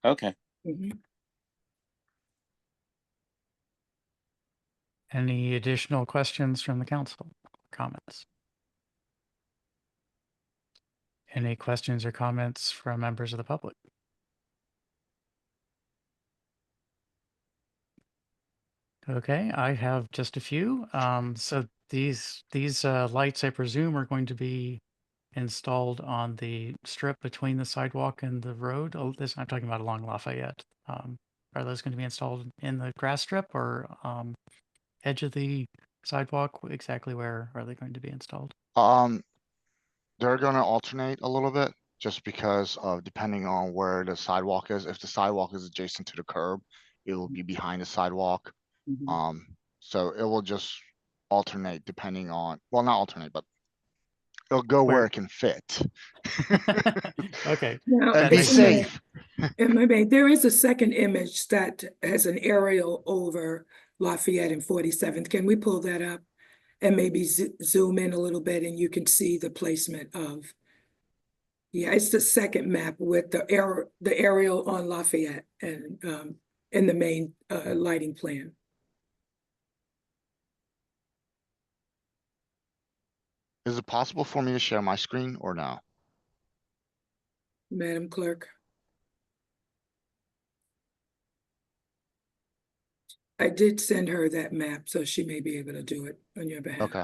Okay. Mhm. Any additional questions from the council? Comments? Any questions or comments from members of the public? Okay, I have just a few. So These lights, I presume, are going to be installed on the strip between the sidewalk and the road. Oh, this I'm talking about along Lafayette. Are those going to be installed in the grass strip or edge of the sidewalk? Exactly where are they going to be installed? They're gonna alternate a little bit, just because of depending on where the sidewalk is. If the sidewalk is adjacent to the curb, it will be behind the sidewalk. So it will just alternate depending on, well, not alternate, but it'll go where Where? it can fit. Okay. Now, And That be makes if I may- sense. safe. if I may, there is a second image that has an aerial over Lafayette and 47th. Can we pull that up? And maybe zoom in a little bit and you can see the placement of. Yeah, it's the second map with the aerial on Lafayette and in the main lighting plan. Is it possible for me to share my screen or no? Madam Clerk. I did send her that map, so she may be able to do it on your behalf. Okay.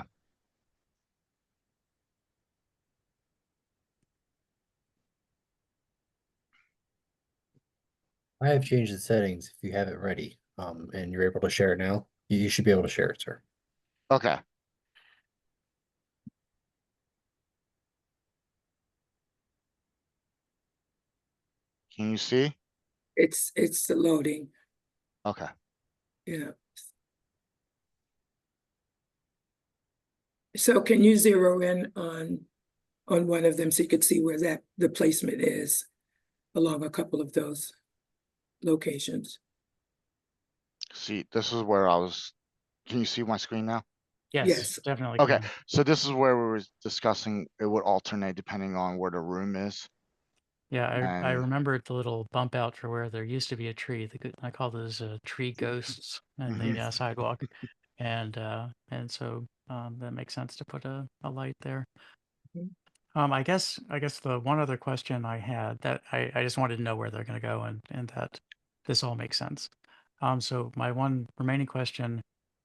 I have changed the settings if you have it ready, and you're able to share it now. You should be able to share it, sir. Okay. Can you see? It's loading, Okay. yeah. So can you zero in on one of them so you could see where the placement is along a couple of those locations? See, this is where I was, can you see my screen now? Yes, Yes. definitely. Okay, can. so this is where we were discussing, it would alternate depending on where the room is. Yeah, I And remembered the little bump out for where there used to be a tree. I call those tree ghosts in the Mhm. sidewalk, and so that makes sense to put a light there. Mhm. I guess the one other question I had that I just wanted to know where they're going to go and that this all makes sense. So my one remaining question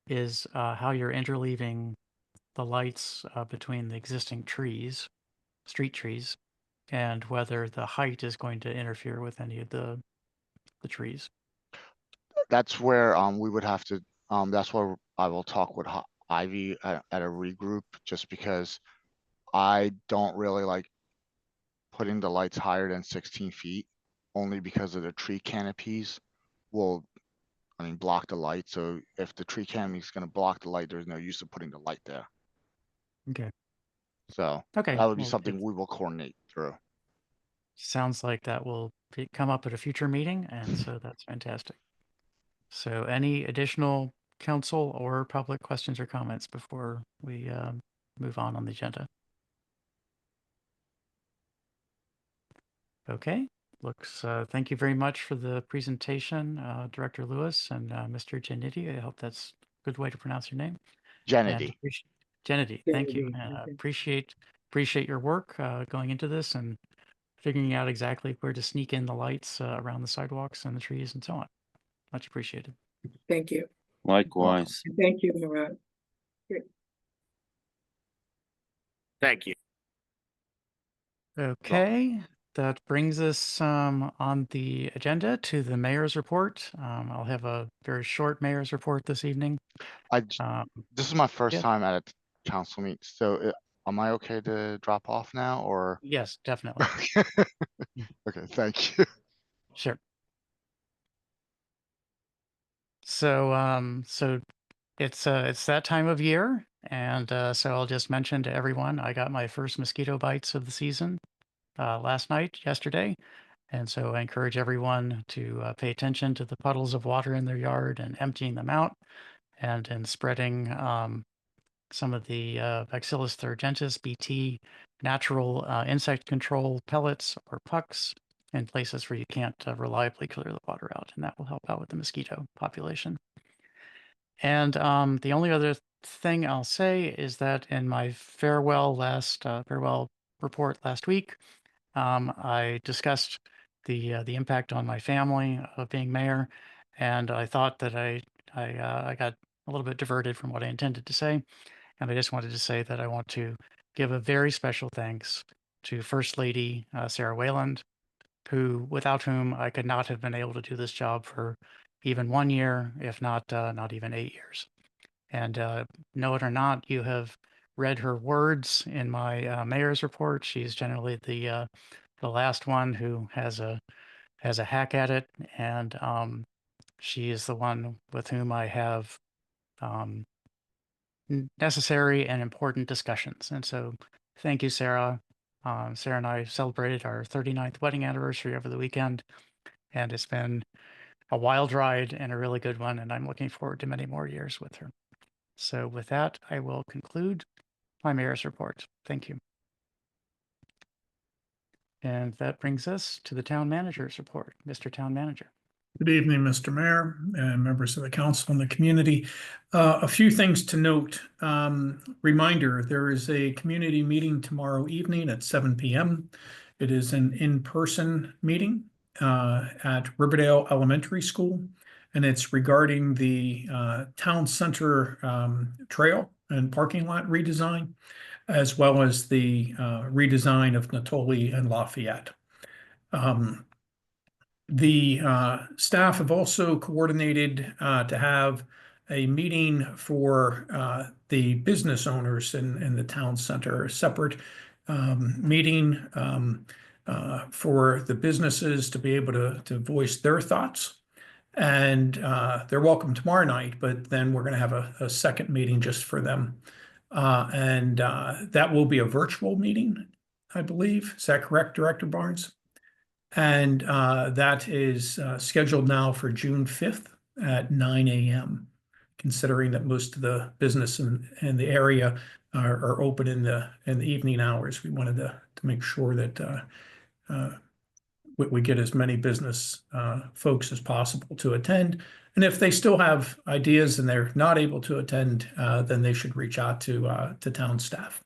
is how you're interleaving the lights between the existing trees, street trees, and whether the height is going to interfere with any of the trees. that's where we would have to, that's where I will talk with Ivy at a regroup, just because I don't really like putting the lights higher than 16 feet, only because of the tree canopies will, I mean, block the light. So if the tree canopy is gonna block the light, there's no use of putting the light there. Okay. So Okay. that would be Well, something it we will coordinate through. sounds like that will come up at a future meeting, and so that's fantastic. So any additional council or public questions or comments before we move on the agenda? Okay, looks, thank you very much for the presentation, Director Lewis and Mr. Geniti. I hope that's a good way to pronounce your name. And Genity. Geniti, thank you. Genity, And okay. appreciate your work going into this and figuring out exactly where to sneak in the lights around the sidewalks and the trees and so on. Much appreciated. Thank you. Likewise. Thank you, Murad. Thank you. Okay, that brings us on the agenda to the mayor's report. I'll have a very short mayor's report this evening. This is my first yes. time at a council meet, so am I okay to drop off now, or? Yes, definitely. Okay, thank you. Sure. So so it's that time of year, and so I'll just mention to everyone I got my first mosquito bites of the season yesterday. And so I encourage everyone to pay attention to the puddles of water in their yard and emptying them out, and in spreading some of the Bacillus thuringiensis BT natural insect control pellets or pucks in places where you can't reliably clear the water out, and that will help out with the mosquito population. And the only other thing I'll say is that in my farewell report last week, I discussed the impact on my family of being mayor, and I thought that I got a little bit diverted from what I intended to say. And I just wanted to say that I want to give a very special thanks to First Lady Sarah Wayland, without whom I could not have been able to do this job for even 1 year, if not not even 8 years. And know it or not, you have read her words in my mayor's report. She's generally the last one who has a hack at it, and she is the one with whom I have necessary and important discussions. And so, thank you, Sarah. Sarah and I celebrated our 39th wedding anniversary over the weekend, and it's been a wild ride and a really good one, and I'm looking forward to many more years with her. So with that, I will conclude my mayor's report. Thank you. And that brings us to the town manager's report. Mr. Town Manager. Good evening, Mr. Mayor and members of the council and the community. A few things to note. Reminder, there is a community meeting tomorrow evening at 7 p.m. It is an in-person meeting at Riverdale Elementary School, and it's regarding the town center trail and parking lot redesign, as well as the redesign of Natoli and Lafayette. The staff have also coordinated to have a meeting for the business owners in the town center, a separate meeting for the businesses to be able to voice their thoughts. And they're welcome tomorrow night, but then we're going to have a second meeting just for them. And that will be a virtual meeting, I believe. Is that correct, Director Barnes? And that is scheduled now for June 5th at 9 a.m., considering that most of the business in the area are open in the evening hours. We wanted to make sure that we get as many business folks as possible to attend. And if they still have ideas and they're not able to attend, then they should reach out to town staff.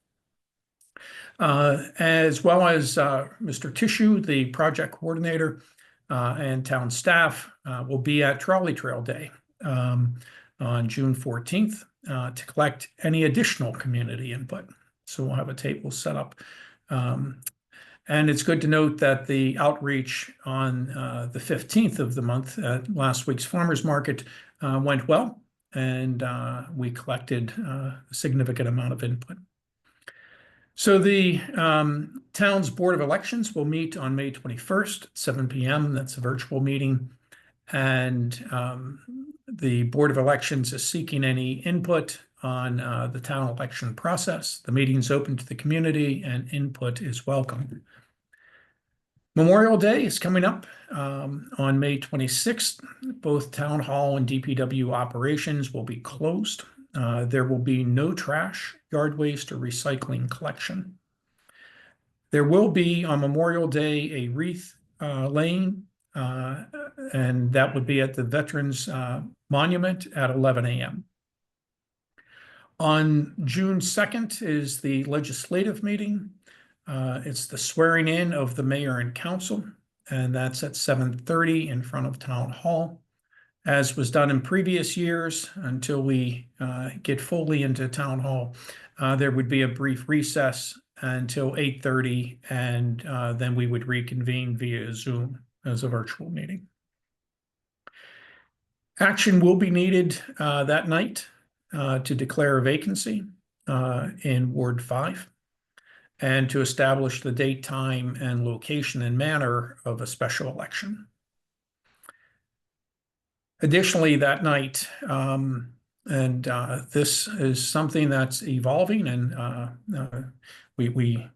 As well as Mr. Tissue, the project coordinator, and town staff will be at Trolley Trail Day on June 14th to collect any additional community input. So we'll have a table set up. And it's good to note that the outreach on the 15th of the month at last week's farmers market went well, and we collected a significant amount of input. So the town's Board of Elections will meet on May 21st at 7 p.m. That's a virtual meeting. And the Board of Elections is seeking any input on the town election process. The meeting's open to the community and input is welcome. Memorial Day is coming up on May 26th. Both Town Hall and DPW operations will be closed. There will be no trash, yard waste, or recycling collection. There will be on Memorial Day a wreath laying, and that would be at the Veterans Monument at 11 a.m. On June 2nd is the legislative meeting. It's the swearing in of the mayor and council, and that's at 7:30 in front of Town Hall. As was done in previous years, until we get fully into Town Hall, there would be a brief recess until 8:30, and then we would reconvene via Zoom as a virtual meeting. Action will be needed that night to declare a vacancy in Ward 5 and to establish the date, time, and location and manner of a special election. Additionally, that night, and this is something that's evolving, and we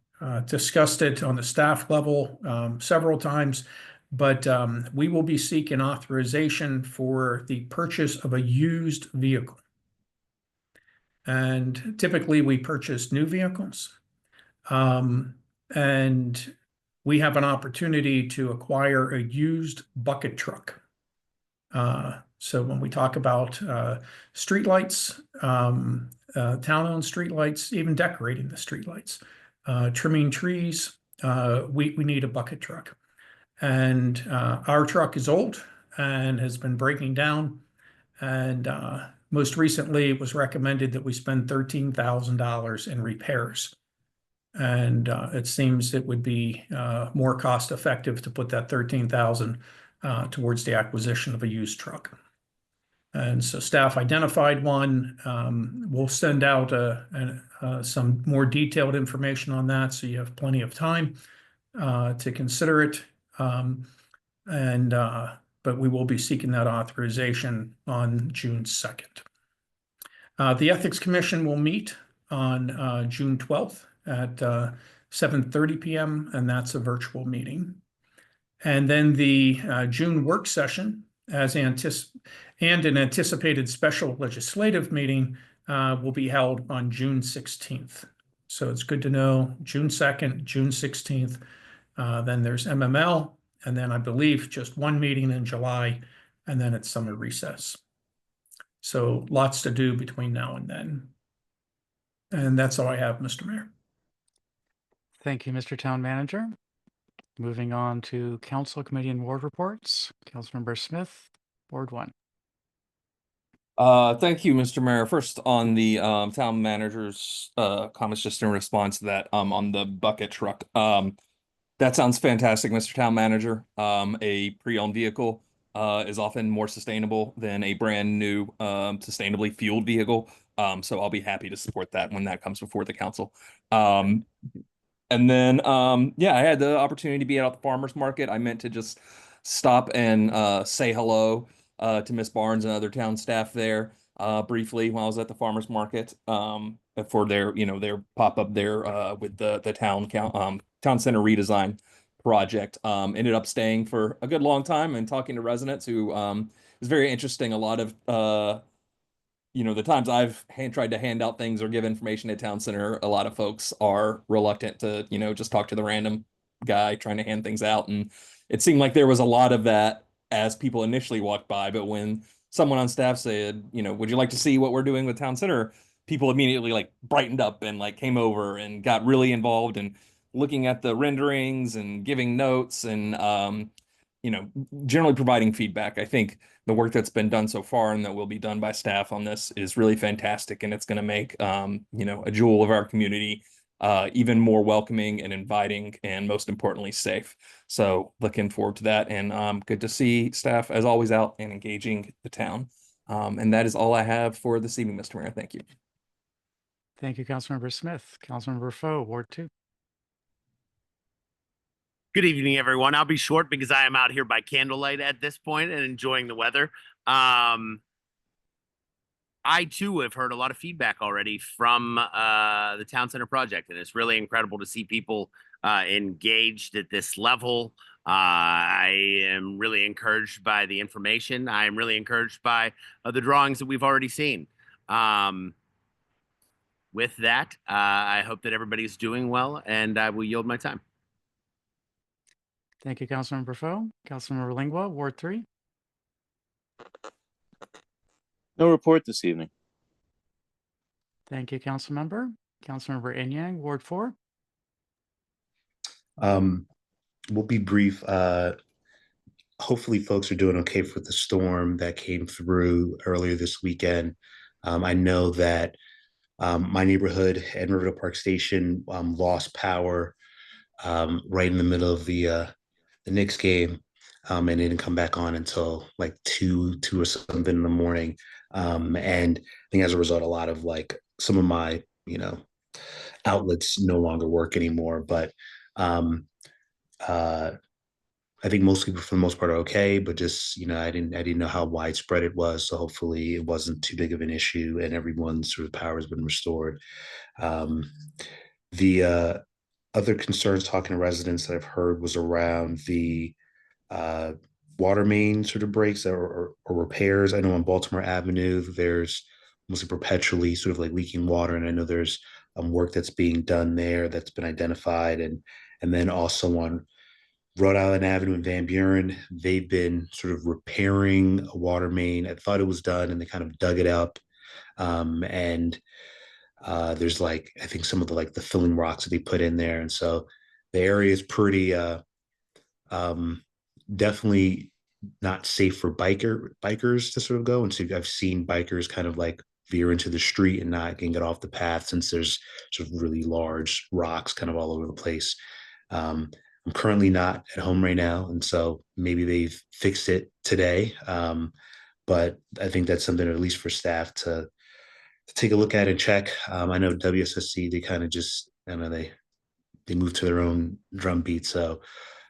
discussed it on the staff level several times, but we will be seeking authorization for the purchase of a used vehicle. And typically we purchase new vehicles, and we have an opportunity to acquire a used bucket truck. So when we talk about streetlights, town-owned streetlights, even decorating the streetlights, trimming trees, we need a bucket truck. And our truck is old and has been breaking down, and Most recently, it was recommended that we spend $13,000 in repairs. And it seems it would be more cost effective to put that $13,000 towards the acquisition of a used truck. And so staff identified one. We'll send out some more detailed information on that, so you have plenty of time to consider it. But we will be seeking that authorization on June 2nd. The Ethics Commission will meet on June 12th at 7:30 p.m., and that's a virtual meeting. And then the June work session, and an anticipated special legislative meeting will be held on June 16th. So it's good to know June 2nd, June 16th. Then there's MML, and then I believe just one meeting in July, and then it's summer recess. So lots to do between now and then. And that's all I have, Mr. Mayor. Thank you, Mr. Town Manager. Moving on to Council, Committee, and Ward reports. Councilmember Smith, Ward 1. Thank you, Mr. Mayor. First, on the town manager's comments, just in response to that, on the bucket truck. That sounds fantastic, Mr. Town Manager. A pre-owned vehicle is often more sustainable than a brand new sustainably fueled vehicle. So I'll be happy to support that when that comes before the council. And then, yeah, I had the opportunity to be out at the farmer's market. I meant to just stop and say hello to Miss Barnes and other town staff there briefly while I was at the farmer's market for their, their pop-up there with the town center redesign project. Ended up staying for a good long time and talking to residents who is very interesting. A lot of the times I've tried to hand out things or give information at town center, a lot of folks are reluctant to, just talk to the random guy trying to hand things out. And it seemed like there was a lot of that as people initially walked by. But when someone on staff said, would you like to see what we're doing with town center? People immediately brightened up and came over and got really involved and looking at the renderings and giving notes and, generally providing feedback. I think the work that's been done so far and that will be done by staff on this is really fantastic. And it's going to make, a jewel of our community even more welcoming and inviting and most importantly, safe. So looking forward to that, and good to see staff as always out and engaging the town. And that is all I have for this evening, Mr. Mayor. Thank you. Thank you, Councilmember Smith. Councilmember Foe, Ward 2. Good evening, everyone. I'll be short because I am out here by candlelight at this point and enjoying the weather. I too have heard a lot of feedback already from the town center project, and it's really incredible to see people engaged at this level. I am really encouraged by the information. I am really encouraged by the drawings that we've already seen. With that, I hope that everybody's doing well, and I will yield my time. Thank you, Councilmember Foe. Councilmember Lingua, Ward 3. No report this evening. Thank you, Councilmember. Councilmember Enyang, Ward 4. We'll be brief. Hopefully folks are doing okay with the storm that came through earlier this weekend. I know that my neighborhood at Riverdale Park Station lost power right in the middle of the Knicks game, and it didn't come back on until 2 or something in the morning. And I think as a result, a lot of some of my outlets no longer work anymore. But I think most people for the most part are okay, but just I didn't know how widespread it was. So hopefully it wasn't too big of an issue and everyone's sort of power has been restored. The other concerns talking to residents that I've heard was around the water main sort of breaks or repairs. I know on Baltimore Avenue, there's mostly perpetually sort of leaking water. And I know there's work that's being done there that's been identified. And then also on Rhode Island Avenue in Van Buren, they've been sort of repairing a water main. I thought it was done and they kind of dug it up. There's I think some of the filling rocks that they put in there. And so the area is pretty definitely not safe for bikers to sort of go. And so I've seen bikers kind of like veer into the street and not can get off the path since there's sort of really large rocks kind of all over the place. I'm currently not at home right now, and so maybe they've fixed it today. But I think that's something, at least for staff, to take a look at and check. I know WSSC, they kind of just, I don't know, they move to their own drumbeat. So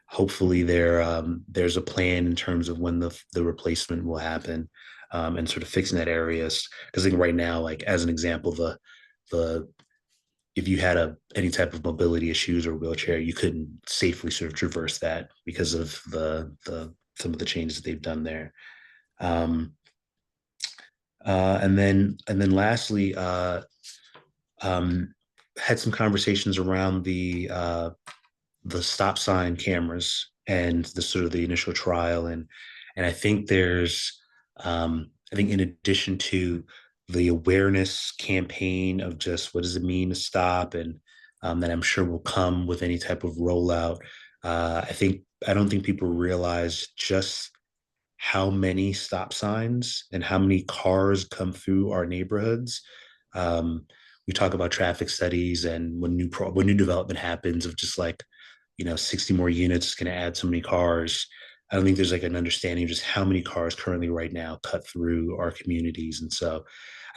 hopefully there's a plan in terms of when the replacement will happen, and sort of fixing that area. Because I think right now, like as an example, the if you had any type of mobility issues or wheelchair, you couldn't safely sort of traverse that because of some of the changes that they've done there. And then lastly, had some conversations around the stop sign cameras and the sort of the initial trial, and I think there's I think in addition to the awareness campaign of just what does it mean to stop, and that I'm sure will come with any type of rollout. I don't think people realize just how many stop signs and how many cars come through our neighborhoods. We talk about traffic studies, and when new development happens of just like, 60 more units is going to add so many cars. I don't think there's like an understanding of just how many cars currently right now cut through our communities. And so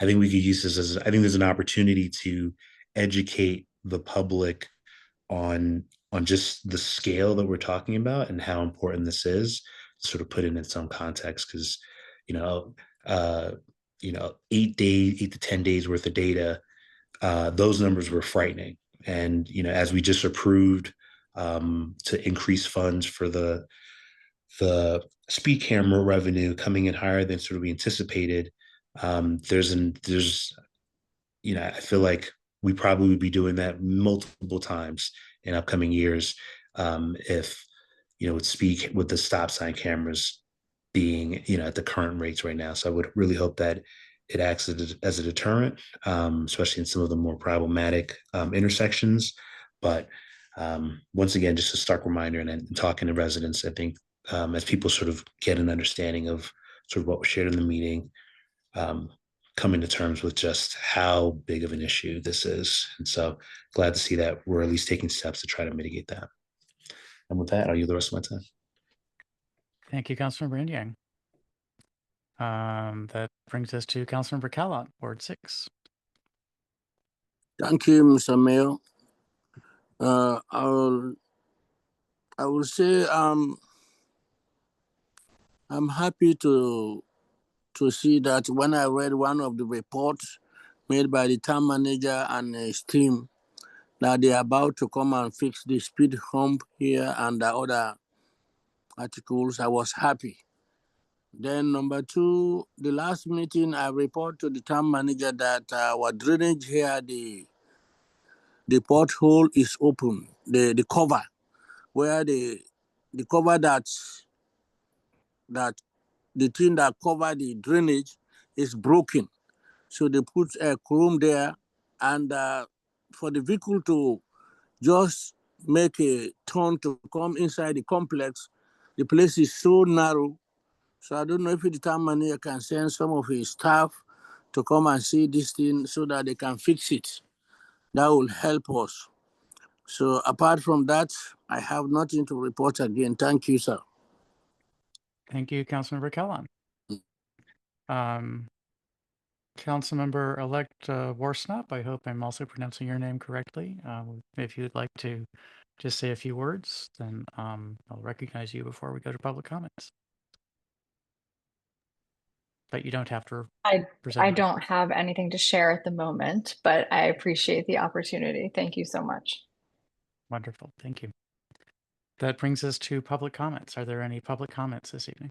I think we could use this I think there's an opportunity to educate the public on just the scale that we're talking about and how important this is, sort of put it in some context. Because 8 to 10 days worth of data, those numbers were frightening. And as we just approved to increase funds for the speed camera revenue coming in higher than sort of we anticipated, I feel like we probably would be doing that multiple times in upcoming years, if with the stop sign cameras being at the current rates right now. So I would really hope that it acts as a deterrent, especially in some of the more problematic intersections. But once again, just a stark reminder, and talking to residents, I think as people sort of get an understanding of sort of what was shared in the meeting, coming to terms with just how big of an issue this is. And so glad to see that we're at least taking steps to try to mitigate that. And with that, I'll yield the rest of my time. Thank you, Councilmember Yang. That brings us to Councilmember Callot, Ward 6. Thank you, Mr. Mayor. I will say I'm happy to see that when I read one of the reports made by the town manager and his team, that they're about to come and fix the speed hump here and the other articles, I was happy. Then number two, the last meeting I report to the town manager that our drainage here, the pothole is open, the cover, where the cover that the thing that cover the drainage is broken. So they put a chrome there, and for the vehicle to just make a turn to come inside the complex, the place is so narrow. So I don't know if the town manager can send some of his staff to come and see this thing so that they can fix it. That will help us. So apart from that, I have nothing to report again. Thank you, sir. Thank you, Councilmember Kellon. Councilmember-elect Warsnop, I hope I'm also pronouncing your name correctly. If you'd like to just say a few words, then I'll recognize you before we go to public comments. But you don't have to present. I don't have anything to share at the moment, but I appreciate the opportunity. Thank you so much. Wonderful. Thank you. That brings us to public comments. Are there any public comments this evening?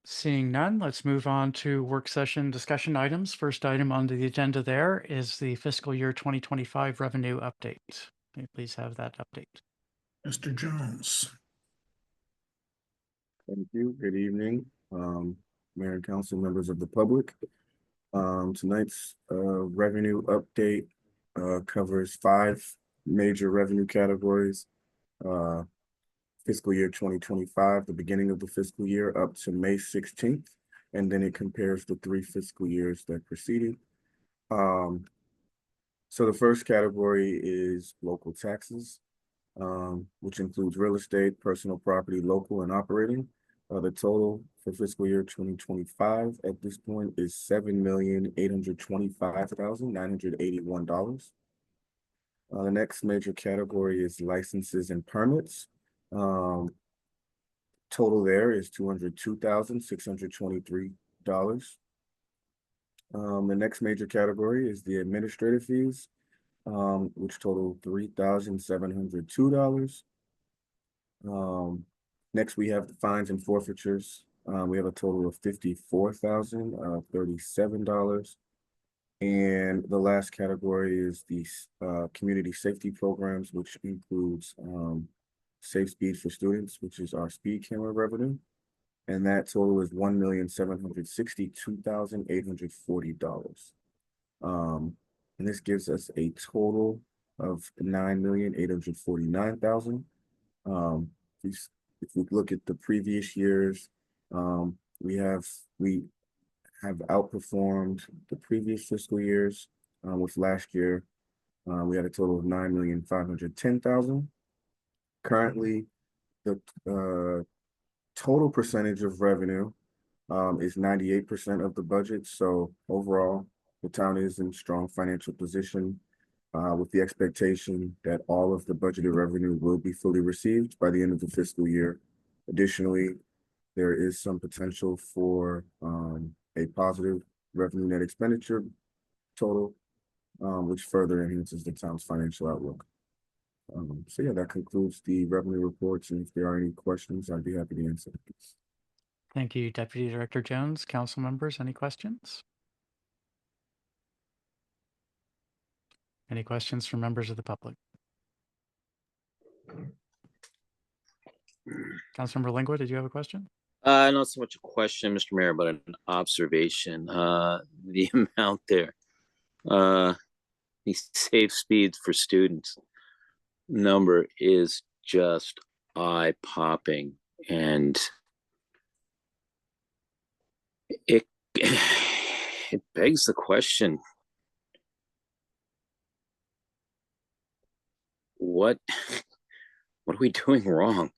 Seeing none, let's move on to work session discussion items. First item on the agenda there is the fiscal year 2025 revenue update. May I please have that update? Mr. Jones. Thank you. Good evening, Mayor and Council, members of the public. Tonight's revenue update covers 5 major revenue categories. uh, fiscal year 2025, the beginning of the fiscal year, up to May 16th. And then it compares the 3 fiscal years that preceded. So the first category is local taxes, which includes real estate, personal property, local and operating. The total for fiscal year 2025 at this point is $7,825,981. The next major category is licenses and permits. Total there is $202,623. The next major category is the administrative fees, which total $3,702. Next, we have the fines and forfeitures. We have a total of $54,037. And the last category is the community safety programs, which includes Safe Speed for Students, which is our speed camera revenue. And that total is $1,762,840. And this gives us a total of $9,849,000. If we look at the previous years, we have outperformed the previous fiscal years. With last year, we had a total of $9,510,000. Currently, the total percentage of revenue is 98% of the budget. So overall, the town is in strong financial position with the expectation that all of the budgeted revenue will be fully received by the end of the fiscal year. Additionally, there is some potential for a positive revenue net expenditure total, which further enhances the town's financial outlook. So yeah, that concludes the revenue reports. And if there are any questions, I'd be happy to answer. Thank you, Deputy Director Jones. Council members, any questions? Any questions from members of the public? Councilmember Lingua, did you have a question? Not so much a question, Mr. Mayor, but an observation. The amount there, the Safe Speeds for Students number is just eye-popping, and it begs the question, what are we doing wrong?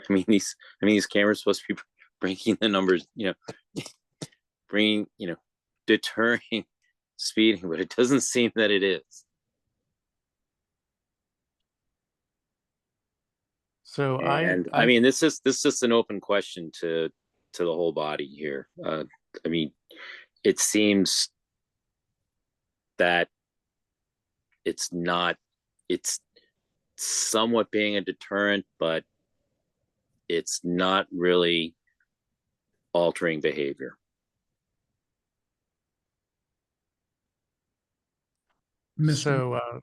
I mean, these cameras are supposed to be breaking the numbers, deterring speeding, but it doesn't seem that it is. So I mean, this is just an open question to the whole body here. I mean, it seems that it's somewhat being a deterrent, but it's not really altering behavior. So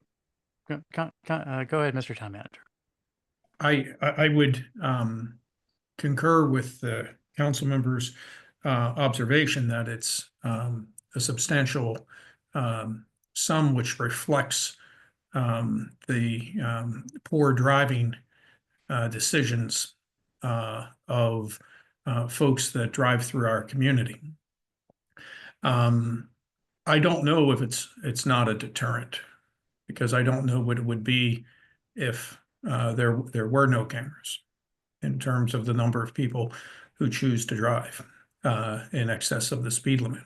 go ahead, Mr. Town Manager. I would concur with the council members' observation that it's a substantial sum which reflects the poor driving decisions of folks that drive through our community. I don't know if it's not a deterrent, because I don't know what it would be if there were no cameras in terms of the number of people who choose to drive in excess of the speed limit.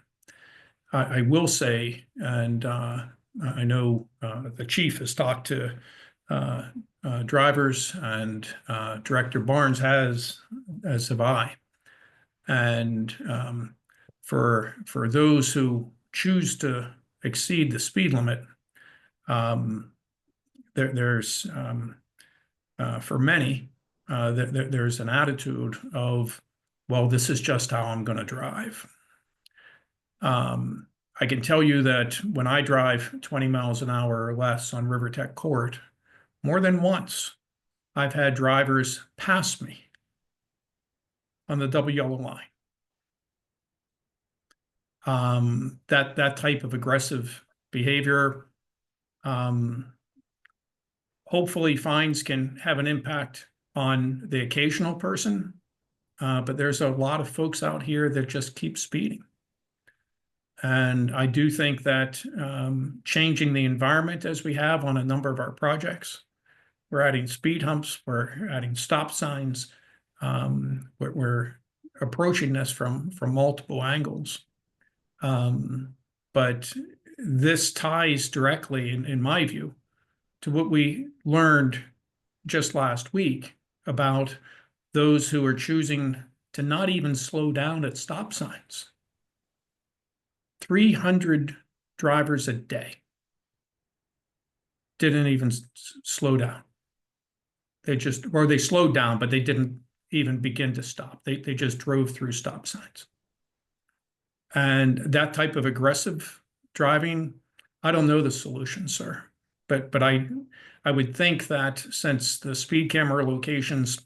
I will say, and I know the chief has talked to drivers, and Director Barnes has, as have I. And for those who choose to exceed the speed limit, there's for many, there's an attitude of, well, this is just how I'm going to drive. I can tell you that when I drive 20 miles an hour or less on River Tech Court, more than once, I've had drivers pass me on the double yellow line. That type of aggressive behavior hopefully fines can have an impact on the occasional person. But there's a lot of folks out here that just keep speeding. And I do think that changing the environment as we have on a number of our projects, we're adding speed humps, we're adding stop signs, we're approaching this from multiple angles. But this ties directly, in my view, to what we learned just last week about those who are choosing to not even slow down at stop signs. 300 drivers a day didn't even slow down. They slowed down, but they didn't even begin to stop. They just drove through stop signs. And that type of aggressive driving, I don't know the solution, sir. But I would think that since the speed camera locations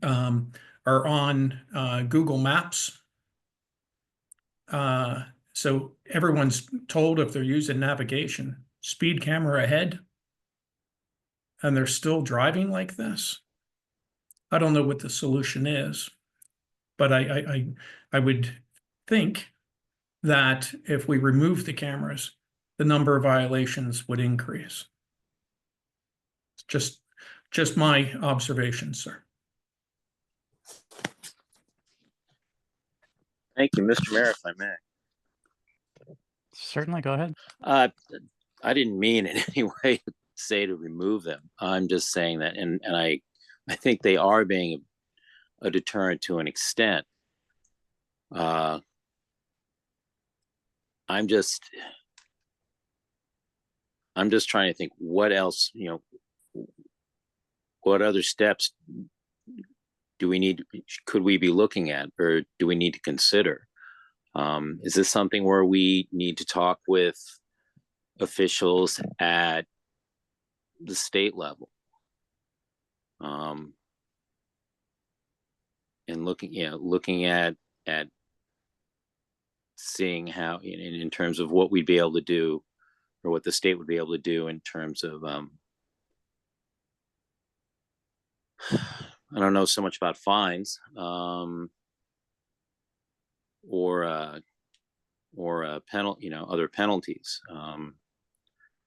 are on Google Maps, so everyone's told if they're using navigation, speed camera ahead, and they're still driving like this. I don't know what the solution is, but I would think that if we remove the cameras, the number of violations would increase. It's just my observation, sir. Thank you, Mr. Mayor, if I may. Certainly, go ahead. I didn't mean in any way to say to remove them. I'm just saying that, and I think they are being a deterrent to an extent. I'm just trying to think what else, what other steps could we be looking at, or do we need to consider? Is this something where we need to talk with officials at the state level? And looking at seeing how, in terms of what we'd be able to do, or what the state would be able to do in terms of, I don't know so much about fines, or other penalties.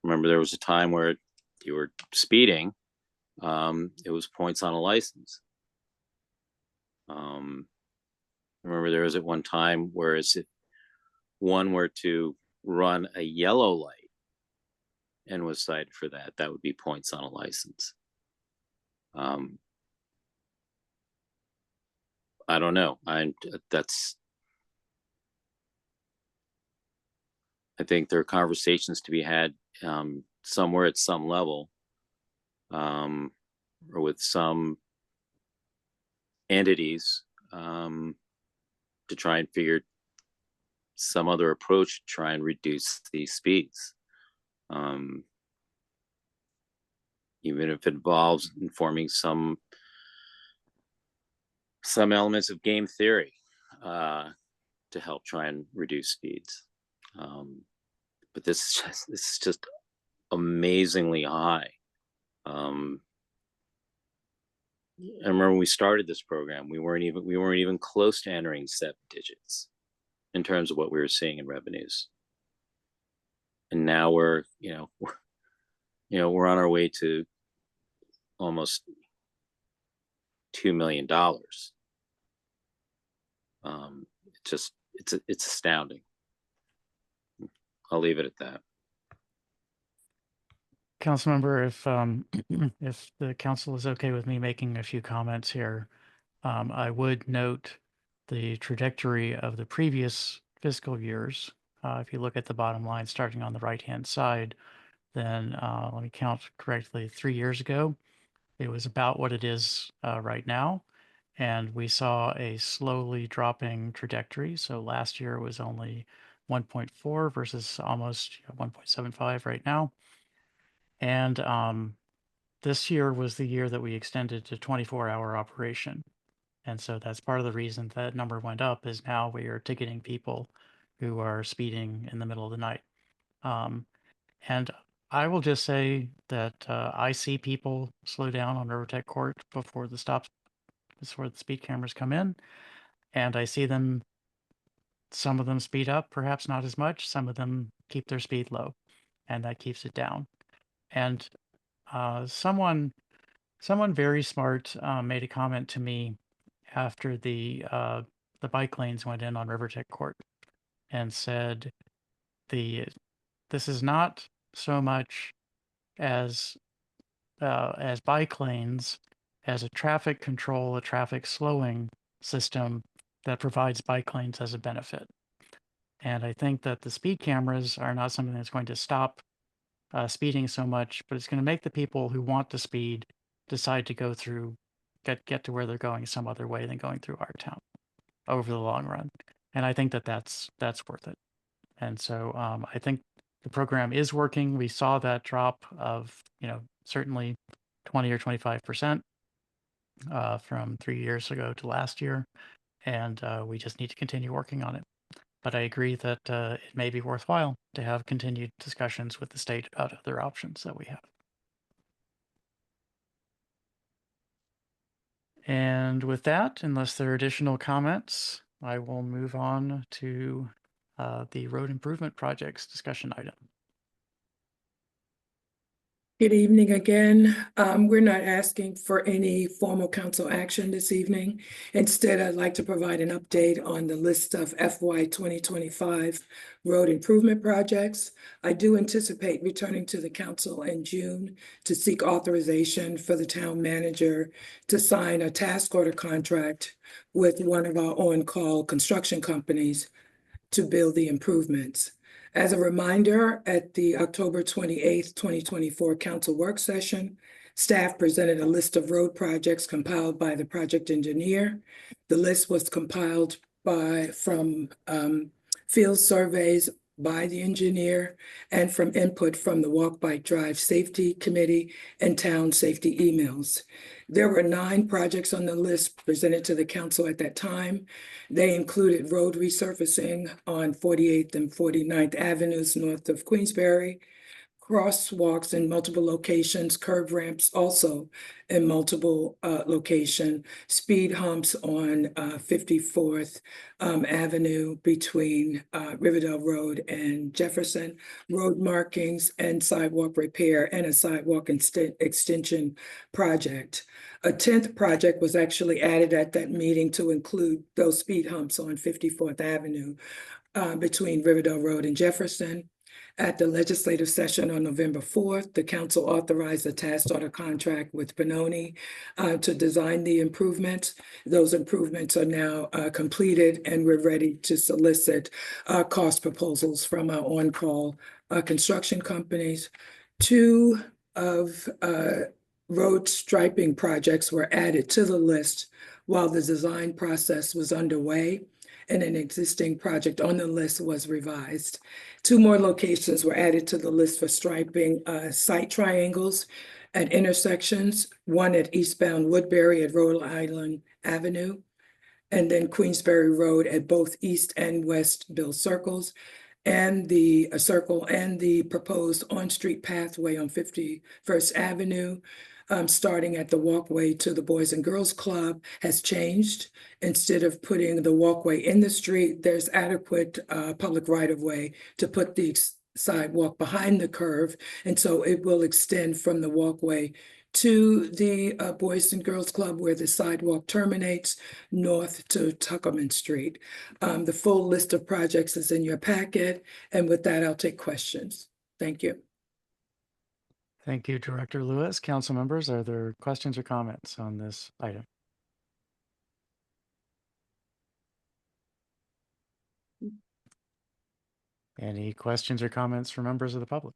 Remember, there was a time where you were speeding, it was points on a license. Remember, there was at one time where if one were to run a yellow light and was cited for that, that would be points on a license. I don't know. I think there are conversations to be had somewhere at some level, or with some entities, to try and figure some other approach to try and reduce these speeds. Even if it involves informing some elements of game theory to help try and reduce speeds. But this is just amazingly high. I remember when we started this program, we weren't even close to entering 7 digits in terms of what we were seeing in revenues. And now we're on our way to almost $2 million. It's astounding. I'll leave it at that. Councilmember, if the council is okay with me making a few comments here, I would note the trajectory of the previous fiscal years. If you look at the bottom line starting on the right-hand side, then let me count correctly, 3 years ago, it was about what it is right now. And we saw a slowly dropping trajectory. So last year was only 1.4 versus almost 1.75 right now. And this year was the year that we extended to 24-hour operation. And so that's part of the reason that number went up, is now we are ticketing people who are speeding in the middle of the night. And I will just say that I see people slow down on Rivertech Court before the speed cameras come in, and I see them. Some of them speed up, perhaps not as much. Some of them keep their speed low, and that keeps it down. And someone very smart made a comment to me after the bike lanes went in on Rivertech Court, and said this is not so much as bike lanes as a traffic control, a traffic slowing system that provides bike lanes as a benefit. And I think that the speed cameras are not something that's going to stop speeding so much, but it's going to make the people who want to speed decide to go through, get to where they're going some other way than going through our town over the long run. And I think that that's worth it. And so I think the program is working. We saw that drop of, certainly 20 or 25% from 3 years ago to last year. And we just need to continue working on it. But I agree that it may be worthwhile to have continued discussions with the state about other options that we have. And with that, unless there are additional comments, I will move on to the road improvement projects discussion item. Good evening again. We're not asking for any formal council action this evening. Instead, I'd like to provide an update on the list of FY 2025 road improvement projects. I do anticipate returning to the council in June to seek authorization for the town manager to sign a task order contract with one of our on-call construction companies to build the improvements. As a reminder, at the October 28th, 2024 council work session, staff presented a list of road projects compiled by the project engineer. The list was compiled from field surveys by the engineer and from input from the Walk Bike Drive Safety Committee and town safety emails. There were 9 projects on the list presented to the council at that time. They included road resurfacing on 48th and 49th Avenues north of Queensbury, crosswalks in multiple locations, curb ramps also in multiple locations, speed humps on 54th Avenue between Riverdale Road and Jefferson, road markings and sidewalk repair, and a sidewalk extension project. A 10th project was actually added at that meeting to include those speed humps on 54th Avenue between Riverdale Road and Jefferson. At the legislative session on November 4th, the council authorized a task order contract with Benoni to design the improvements. Those improvements are now completed, and we're ready to solicit cost proposals from our on-call construction companies. 2 of road striping projects were added to the list while the design process was underway, and an existing project on the list was revised. 2 more locations were added to the list for striping site triangles at intersections, one at eastbound Woodbury at Rhode Island Avenue, and then Queensbury Road at both East and West Bill Circles, and the circle and the proposed on-street pathway on 51st Avenue, starting at the walkway to the Boys and Girls Club, has changed. Instead of putting the walkway in the street, there's adequate public right-of-way to put the sidewalk behind the curve. And so it will extend from the walkway to the Boys and Girls Club where the sidewalk terminates north to Tuckerman Street. The full list of projects is in your packet. And with that, I'll take questions. Thank you. Thank you, Director Lewis. Council members, are there questions or comments on this item? Any questions or comments from members of the public?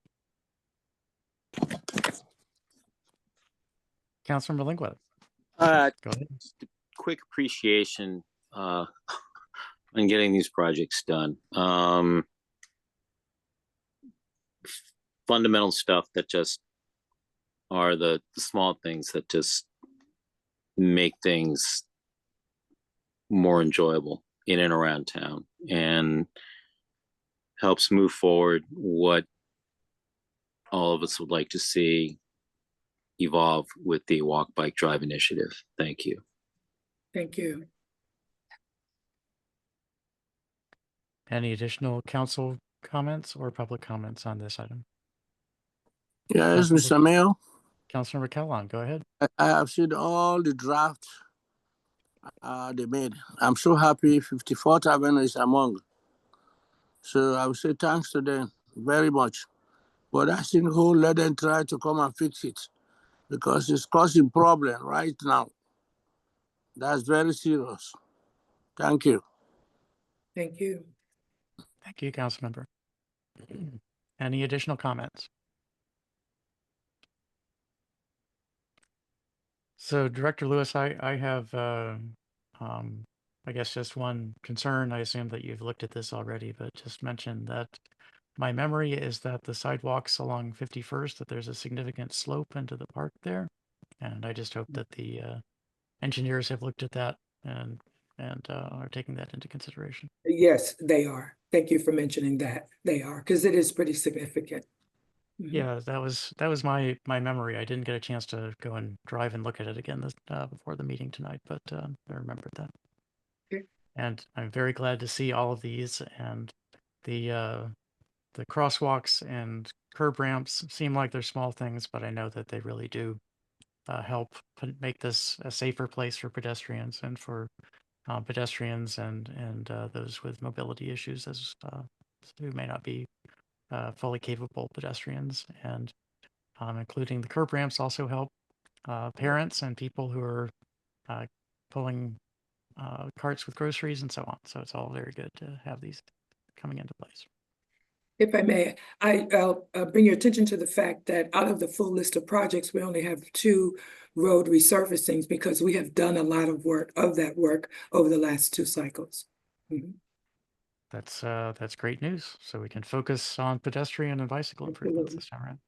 Councilor Malingua. Go ahead. Just a quick appreciation on getting these projects done. Fundamental stuff that just are the small things that just make things more enjoyable in and around town and helps move forward what all of us would like to see evolve with the Walk, Bike, Drive initiative. Thank you. Thank you. Any additional council comments or public comments on this item? Yes, Councilmember Mr. Mayor, Councilmember Kellogg, go ahead. I have seen all the drafts they made. I'm so happy 54th Avenue is among. So I would say thanks to them very much. But I think who let them try to come and fix it because it's causing problem right now. That's very serious. Thank you. Thank you. Thank you, Councilmember. Any additional comments? So Director Lewis, I have, I guess just one concern. I assume that you've looked at this already, but just mention that my memory is that the sidewalks along 51st, that there's a significant slope into the park there. And I just hope that the engineers have looked at that and are taking that into consideration. Yes, they are. Thank you for mentioning that. They are, because it is pretty significant. Mhm. Yeah, that was my memory. I didn't get a chance to go and drive and look at it again before the meeting tonight, but I remembered that. Okay. And I'm very glad to see all of these, and the crosswalks and curb ramps seem like they're small things, but I know that they really do help make this a safer place for pedestrians and for pedestrians and those with mobility issues as who may not be fully capable pedestrians, and including the curb ramps also help parents and people who are pulling carts with groceries and so on. So it's all very good to have these coming into place. If I may, I'll bring your attention to the fact that out of the full list of projects, we only have 2 road resurfacings because we have done a lot of that work over the last 2 cycles. Mhm. That's great news. So we can focus on pedestrian and bicycle improvements this time around.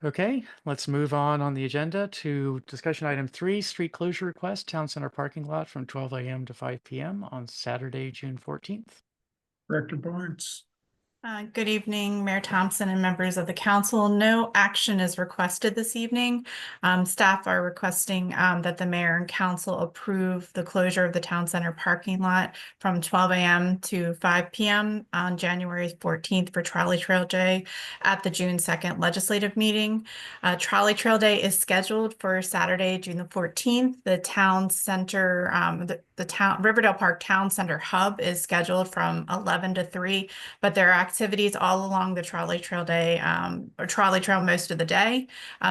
Okay, let's move on the agenda to discussion item 3, street closure request, Town Center parking lot from 12 a.m. to 5 p.m. on Saturday, June 14th. Director Barnes. Good evening, Mayor Thompson and members of the council. No action is requested this evening. Staff are requesting that the mayor and council approve the closure of the town center parking lot from 12 a.m. to 5 p.m. on January 14th for Trolley Trail Day at the June 2nd legislative meeting. Trolley Trail Day is scheduled for Saturday, June the 14th. The town center, the town Riverdale Park Town Center hub is scheduled from 11 to 3, but there are activities all along the Trolley Trail Day or Trolley Trail most of the day.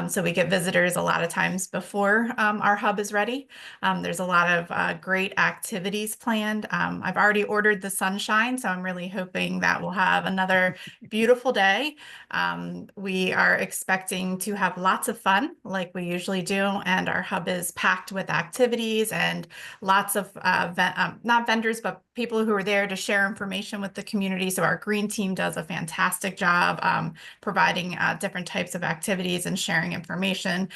So we get visitors a lot of times before our hub is ready. There's a lot of great activities planned. I've already ordered the sunshine, so I'm really hoping that we'll have another beautiful day. We are expecting to have lots of fun like we usually do, and our hub is packed with activities and lots of not vendors, but people who are there to share information with the community. So our green team does a fantastic job providing different types of activities and sharing information.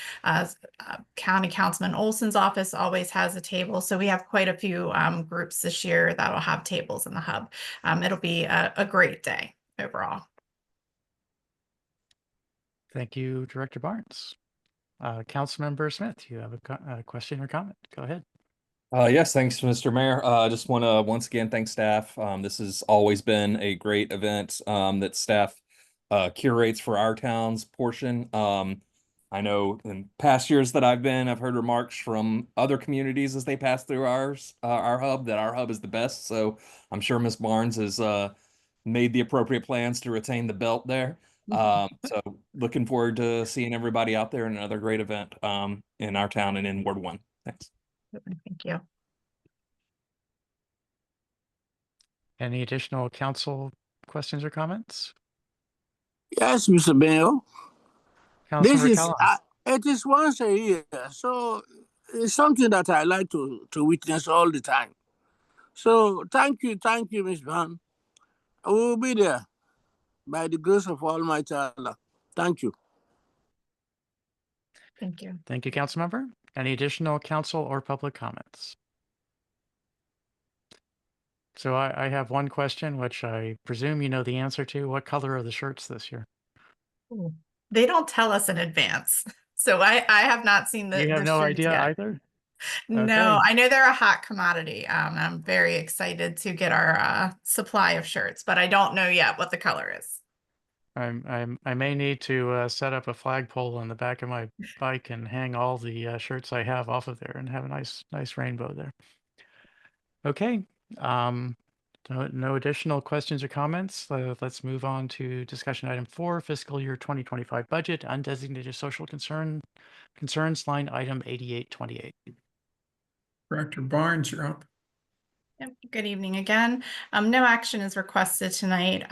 County Councilman Olson's office always has a table. So we have quite a few groups this year that will have tables in the hub. It'll be a great day overall. Thank you, Director Barnes. Councilmember Smith, you have a question or comment? Go ahead. Yes, thanks, Mr. Mayor. I just want to once again thank staff. This has always been a great event that staff curates for our town's portion. I know in past years that I've heard remarks from other communities as they pass through our hub that our hub is the best. So I'm sure Ms. Barnes has made the appropriate plans to retain the belt there. So looking forward to seeing everybody out there in another great event in our town and in Ward 1. Thanks. Thank you. Any additional council questions or comments? Yes, Mr. Mayor. This Councilmember is Kellogg. it is once a year, so it's something that I like to witness all the time. So thank you, Ms. Van. I will be there by the grace of Almighty Allah. Thank you. Thank you. Thank you, Councilmember. Any additional council or public comments? So I have one question, which I presume you know the answer to. What color are the shirts this year? Ooh. They don't tell us in advance. So I have not seen You have the no shirts idea yet. either? No, Okay. I know they're a hot commodity. I'm very excited to get our supply of shirts, but I don't know yet what the color is. I may need to set up a flagpole on the back of my bike and hang all the shirts I have off of there and have a nice rainbow there. Okay. No additional questions or comments. Let's move on to discussion item 4, fiscal year 2025 budget, undesignated social concerns, line item 8828. Director Barnes, you're up. Yep, good evening again. No action is requested tonight.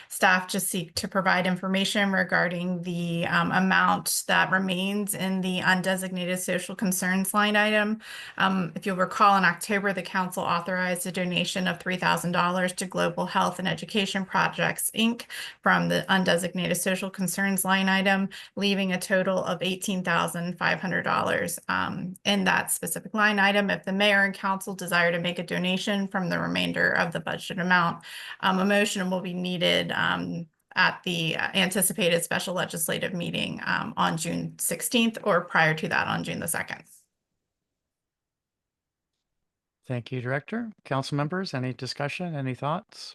Staff just seek to provide information regarding the amount that remains in the undesignated social concerns line item. If you'll recall, in October, the council authorized a donation of $3,000 to Global Health and Education Projects, Inc. from the undesignated social concerns line item, leaving a total of $18,500 in that specific line item. If the mayor and council desire to make a donation from the remainder of the budget amount, a motion will be needed at the anticipated special legislative meeting on June 16th or prior to that on June the 2nd. Thank you, Director. Council members, any discussion, any thoughts?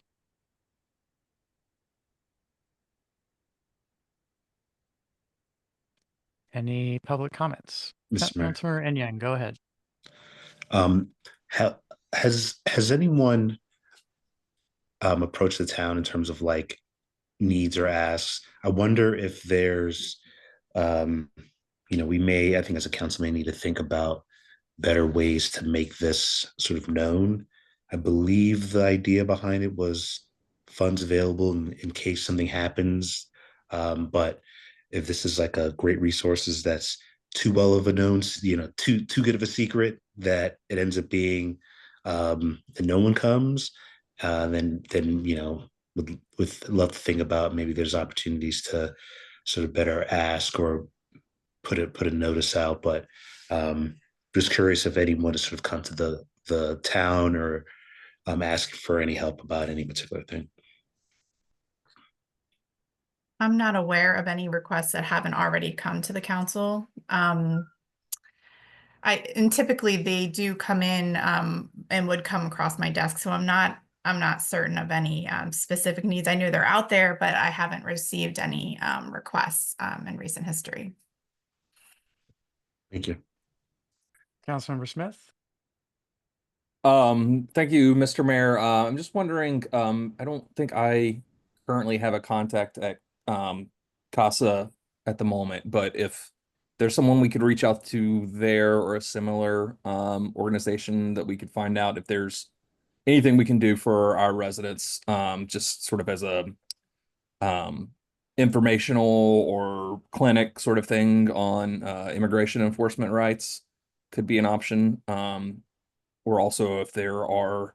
Any public comments? Mr. Mayor. Councilor Enyang, go ahead. Has anyone approached the town in terms of like needs or asks? I wonder if there's, we may, I think as a council may need to think about better ways to make this sort of known. I believe the idea behind it was funds available in case something happens. But if this is like a great resources that's too well of a known, too good of a secret that it ends up being that no one comes, then would love to think about maybe there's opportunities to sort of better ask or put a notice out. But just curious if anyone has sort of come to the town or asking for any help about any particular thing. I'm not aware of any requests that haven't already come to the council. And typically they do come in and would come across my desk. So I'm not certain of any specific needs. I know they're out there, but I haven't received any requests in recent history. Thank you. Councilmember Smith? Thank you, Mr. Mayor. I'm just wondering, I don't think I currently have a contact at CASA at the moment, but if there's someone we could reach out to there or a similar organization that we could find out if there's anything we can do for our residents, just sort of as a informational or clinic sort of thing on immigration enforcement rights could be an option. Or also if there are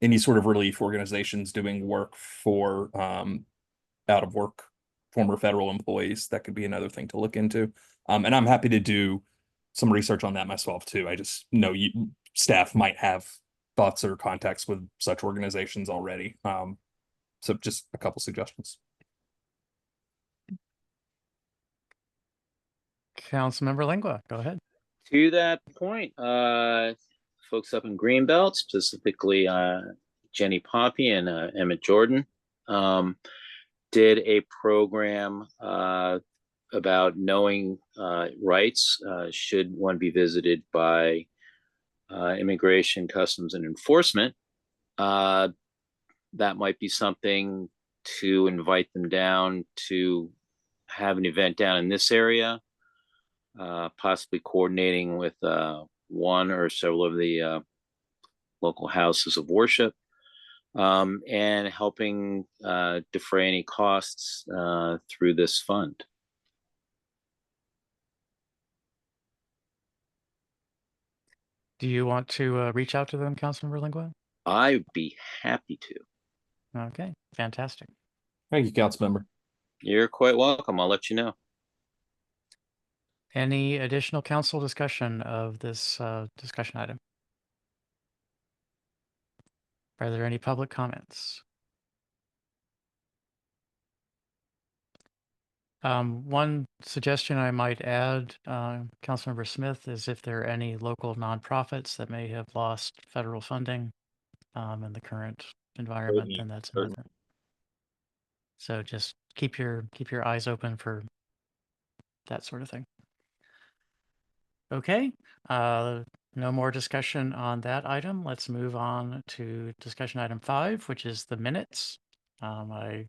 any sort of relief organizations doing work for out of work former federal employees, that could be another thing to look into. And I'm happy to do some research on that myself too. I just know staff might have thoughts or contacts with such organizations already. So just a couple suggestions. Councilmember Lingua, go ahead. To that point, folks up in Greenbelt, specifically Jenny Poppy and Emmett Jordan, did a program about knowing rights should one be visited by Immigration, Customs, and Enforcement. That might be something to invite them down to have an event down in this area, possibly coordinating with one or several of the local houses of worship, and helping defray any costs through this fund. Do you want to reach out to them, Councilmember Lingua? I'd be happy to. Okay, fantastic. Thank you, Councilmember. You're quite welcome. I'll let you know. Any additional council discussion of this discussion item? Are there any public comments? One suggestion I might add, Councilmember Smith, is if there are any local nonprofits that may have lost federal funding in the current environment, then that's another. So just keep your eyes open for that sort of thing. Okay, no more discussion on that item. Let's move on to discussion item 5, which is the minutes. I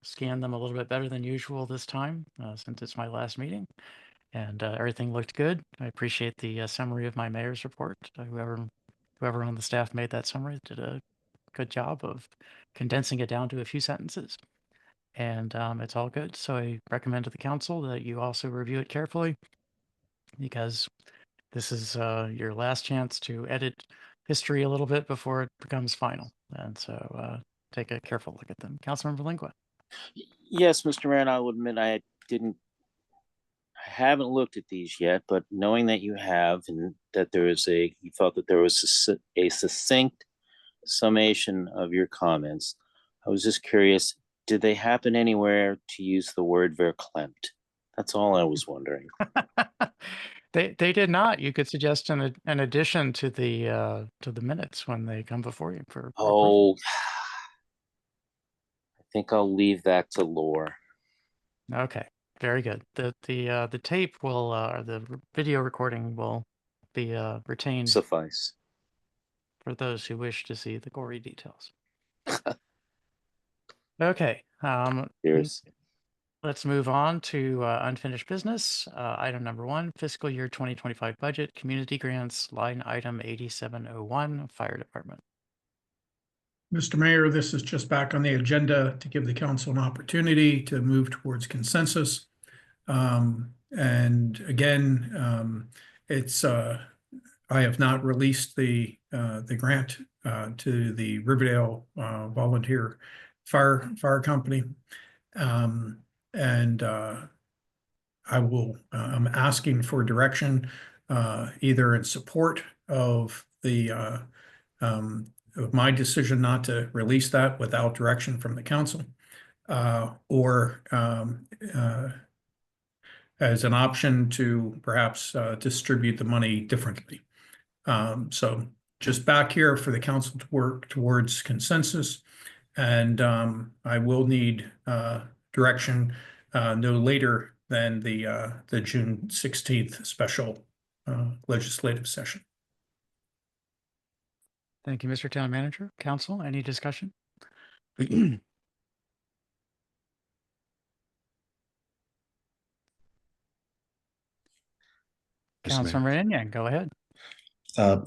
scanned them a little bit better than usual this time, since it's my last meeting, and everything looked good. I appreciate the summary of my mayor's report. Whoever on the staff made that summary did a good job of condensing it down to a few sentences, and it's all good. So I recommend to the council that you also review it carefully, because this is your last chance to edit history a little bit before it becomes final. And so take a careful look at them. Councilmember Lingua. Yes, Mr. Mayor, and I'll admit I haven't looked at these yet, but knowing that you have, and that you felt that there was a succinct summation of your comments, I was just curious, did they happen anywhere to use the word verklempt? That's all I was wondering. They did not. You could suggest an addition to the minutes when they come before you for approval. I think I'll leave that to lore. Okay, very good. The tape will or the video recording will be retained. Suffice for those who wish to see the gory details. Okay. Cheers. Let's move on to unfinished business. Item number 1, fiscal year 2025 budget, community grants, line item 8701, fire department. Mr. Mayor, this is just back on the agenda to give the council an opportunity to move towards consensus. And again, I have not released the grant to the Riverdale Volunteer Fire Company. I'm asking for direction either in support of of my decision not to release that without direction from the council, or as an option to perhaps distribute the money differently. So just back here for the council to work towards consensus, and I will need direction no later than the June 16th special legislative session. Thank you, Mr. Town Manager. Council, any discussion? Councilmember Yang, go ahead.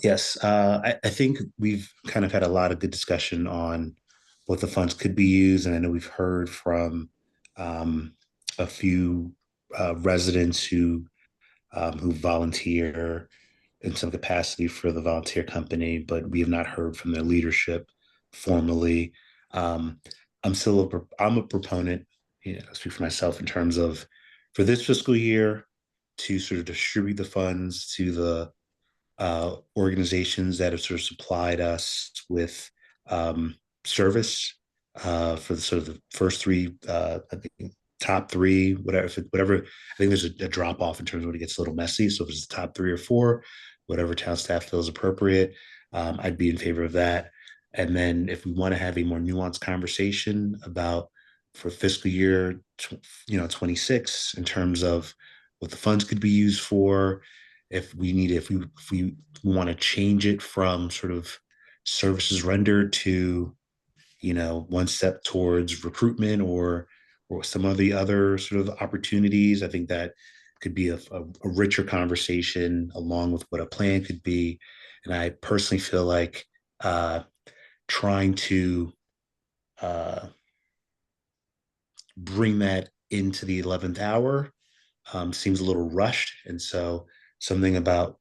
Yes, I think we've kind of had a lot of good discussion on what the funds could be used, and I know we've heard from a few residents who volunteer in some capacity for the volunteer company, but we have not heard from their leadership formally. I'm a proponent, I speak for myself in terms of for this fiscal year to sort of distribute the funds to the organizations that have sort of supplied us with service for the sort of the first 3, I think top 3, whatever. I think there's a drop off in terms of when it gets a little messy. So if it's the top 3 or 4, whatever town staff feels appropriate, I'd be in favor of that. And then if we want to have a more nuanced conversation about for fiscal year 26 in terms of what the funds could be used for, if we want to change it from sort of services rendered to one step towards recruitment or some of the other sort of opportunities, I think that could be a richer conversation along with what a plan could be. And I personally feel like trying to bring that into the 11th hour seems a little rushed. And so something about,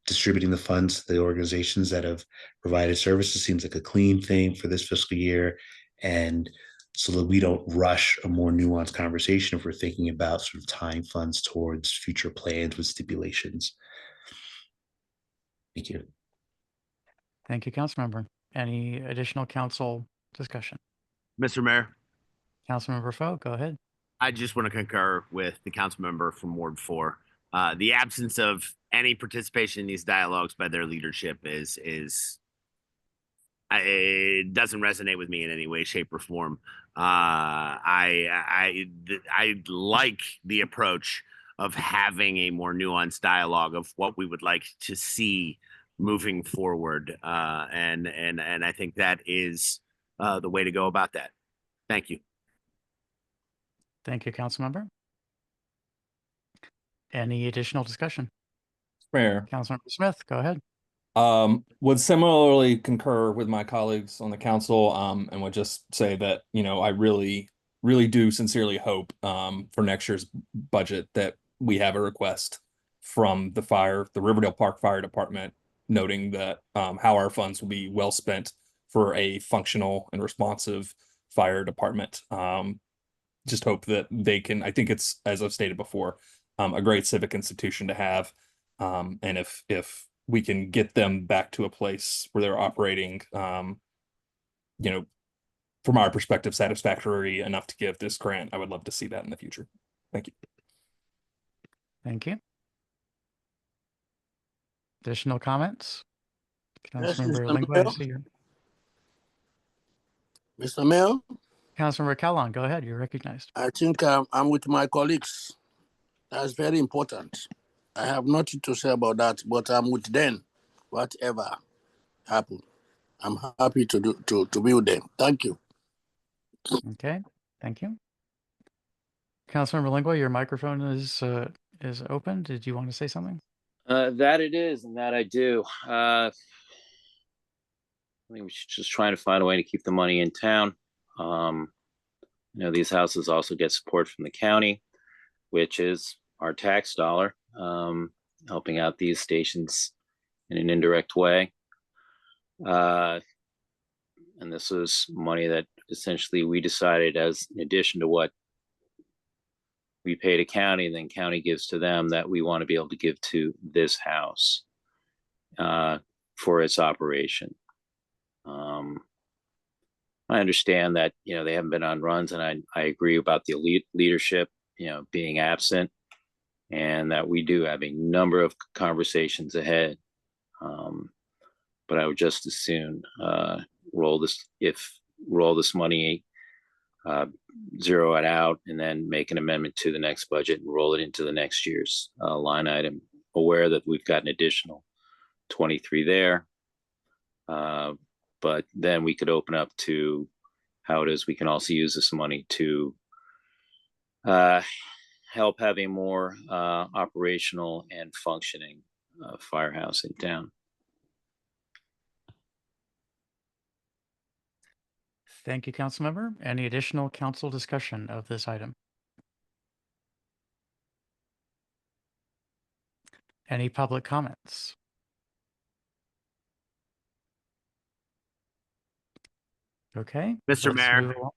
distributing the funds to the organizations that have provided services seems like a clean thing for this fiscal year. And so that we don't rush a more nuanced conversation if we're thinking about sort of tying funds towards future plans with stipulations. Thank you. Thank you, Councilmember. Any additional council discussion? Mr. Mayor, Councilmember Foe, go ahead. I just want to concur with the council member from Ward 4. The absence of any participation in these dialogues by their leadership it doesn't resonate with me in any way, shape, or form. I like the approach of having a more nuanced dialogue of what we would like to see moving forward, and I think that is the way to go about that. Thank you. Thank you, Councilmember. Any additional discussion? Mayor. Councilmember Smith, go ahead. Would similarly concur with my colleagues on the council, and would just say that, you know, I really do sincerely hope for next year's budget that we have a request from the Riverdale Park Fire Department, noting that how our funds will be well spent for a functional and responsive fire department. Just hope that they can, I think it's, as I've stated before, a great civic institution to have. And if we can get them back to a place where they're operating, you know, from our perspective, satisfactory enough to give this grant, I would love to see that in the future. Thank you. Thank you. Additional comments? Councilmember Mr. Lingua, I Mayor. see you. Mr. Mayor, Councilmember Kellogg, go ahead. You're recognized. I think I'm with my colleagues. That's very important. I have nothing to say about that, but I'm with them. Whatever happen, I'm happy to be with them. Thank you. Okay, thank you. Councilmember Lingua, your microphone is open. Did you want to say something? That it is, and that I do. I think we should just try to find a way to keep the money in town. You know, these houses also get support from the county, which is our tax dollar, helping out these stations in an indirect way. And this was money that essentially we decided, as in addition to what we pay to county, and then county gives to them, that we want to be able to give to this house for its operation. I understand that, you know, they haven't been on runs, and I agree about the elite leadership, you know, being absent, and that we do have a number of conversations ahead. But I would just as soon roll this money, zero it out, and then make an amendment to the next budget and roll it into the next year's line item, aware that we've got an additional 23 there. But then we could open up to how it is we can also use this money to help have a more operational and functioning firehouse in town. Thank you, Councilmember. Any additional council discussion of this item? Any public comments? Okay. Mr. let's Mayor. move along.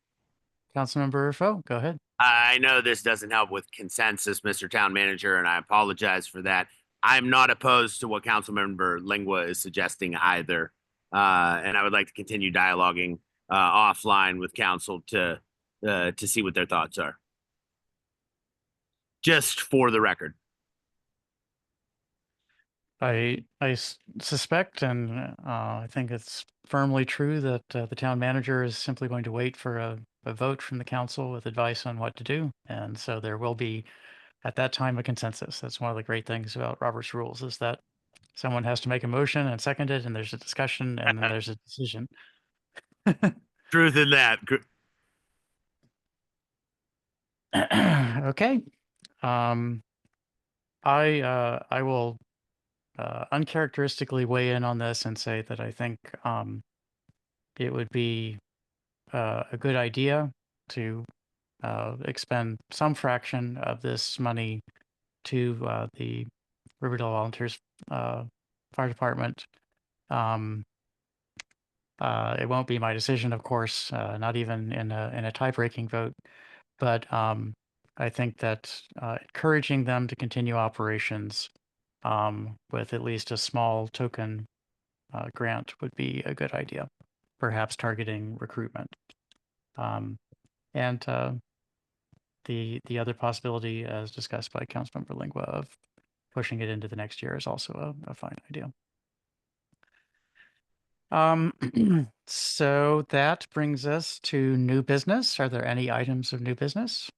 Councilmember Foe, go ahead. I know this doesn't help with consensus, Mr. Town Manager, and I apologize for that. I'm not opposed to what Councilmember Lingua is suggesting either. And I would like to continue dialoguing offline with council to see what their thoughts are. Just for the record. I suspect, and I think it's firmly true, that the town manager is simply going to wait for a vote from the council with advice on what to do. And so there will be, at that time, a consensus. That's one of the great things about Robert's rules, is that someone has to make a motion and second it, and there's a discussion, and then there's a decision. Truth in that. Okay. I will uncharacteristically weigh in on this and say that I think it would be a good idea to expend some fraction of this money to the Riverdale Volunteers Fire Department. It won't be my decision, of course, not even in a tie-breaking vote, but I think that encouraging them to continue operations with at least a small token grant would be a good idea, perhaps targeting recruitment. And the other possibility, as discussed by Councilmember Lingua, of pushing it into the next year is also a fine idea. So that brings us to new business. Are there any items of new business?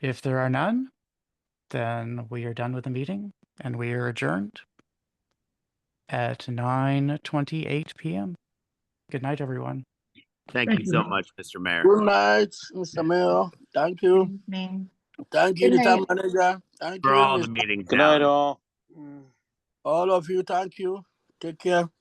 If there are none, then we are done with the meeting and we are adjourned at 9:28 p.m. Good night, everyone. Thank you so much, Mr. Mayor. Good night, Mr. Mayor. Thank you. Thank you, Good the town night. manager. Thank For you, all the Mr. meetings Good night, now. all. All of you, thank you. Take care.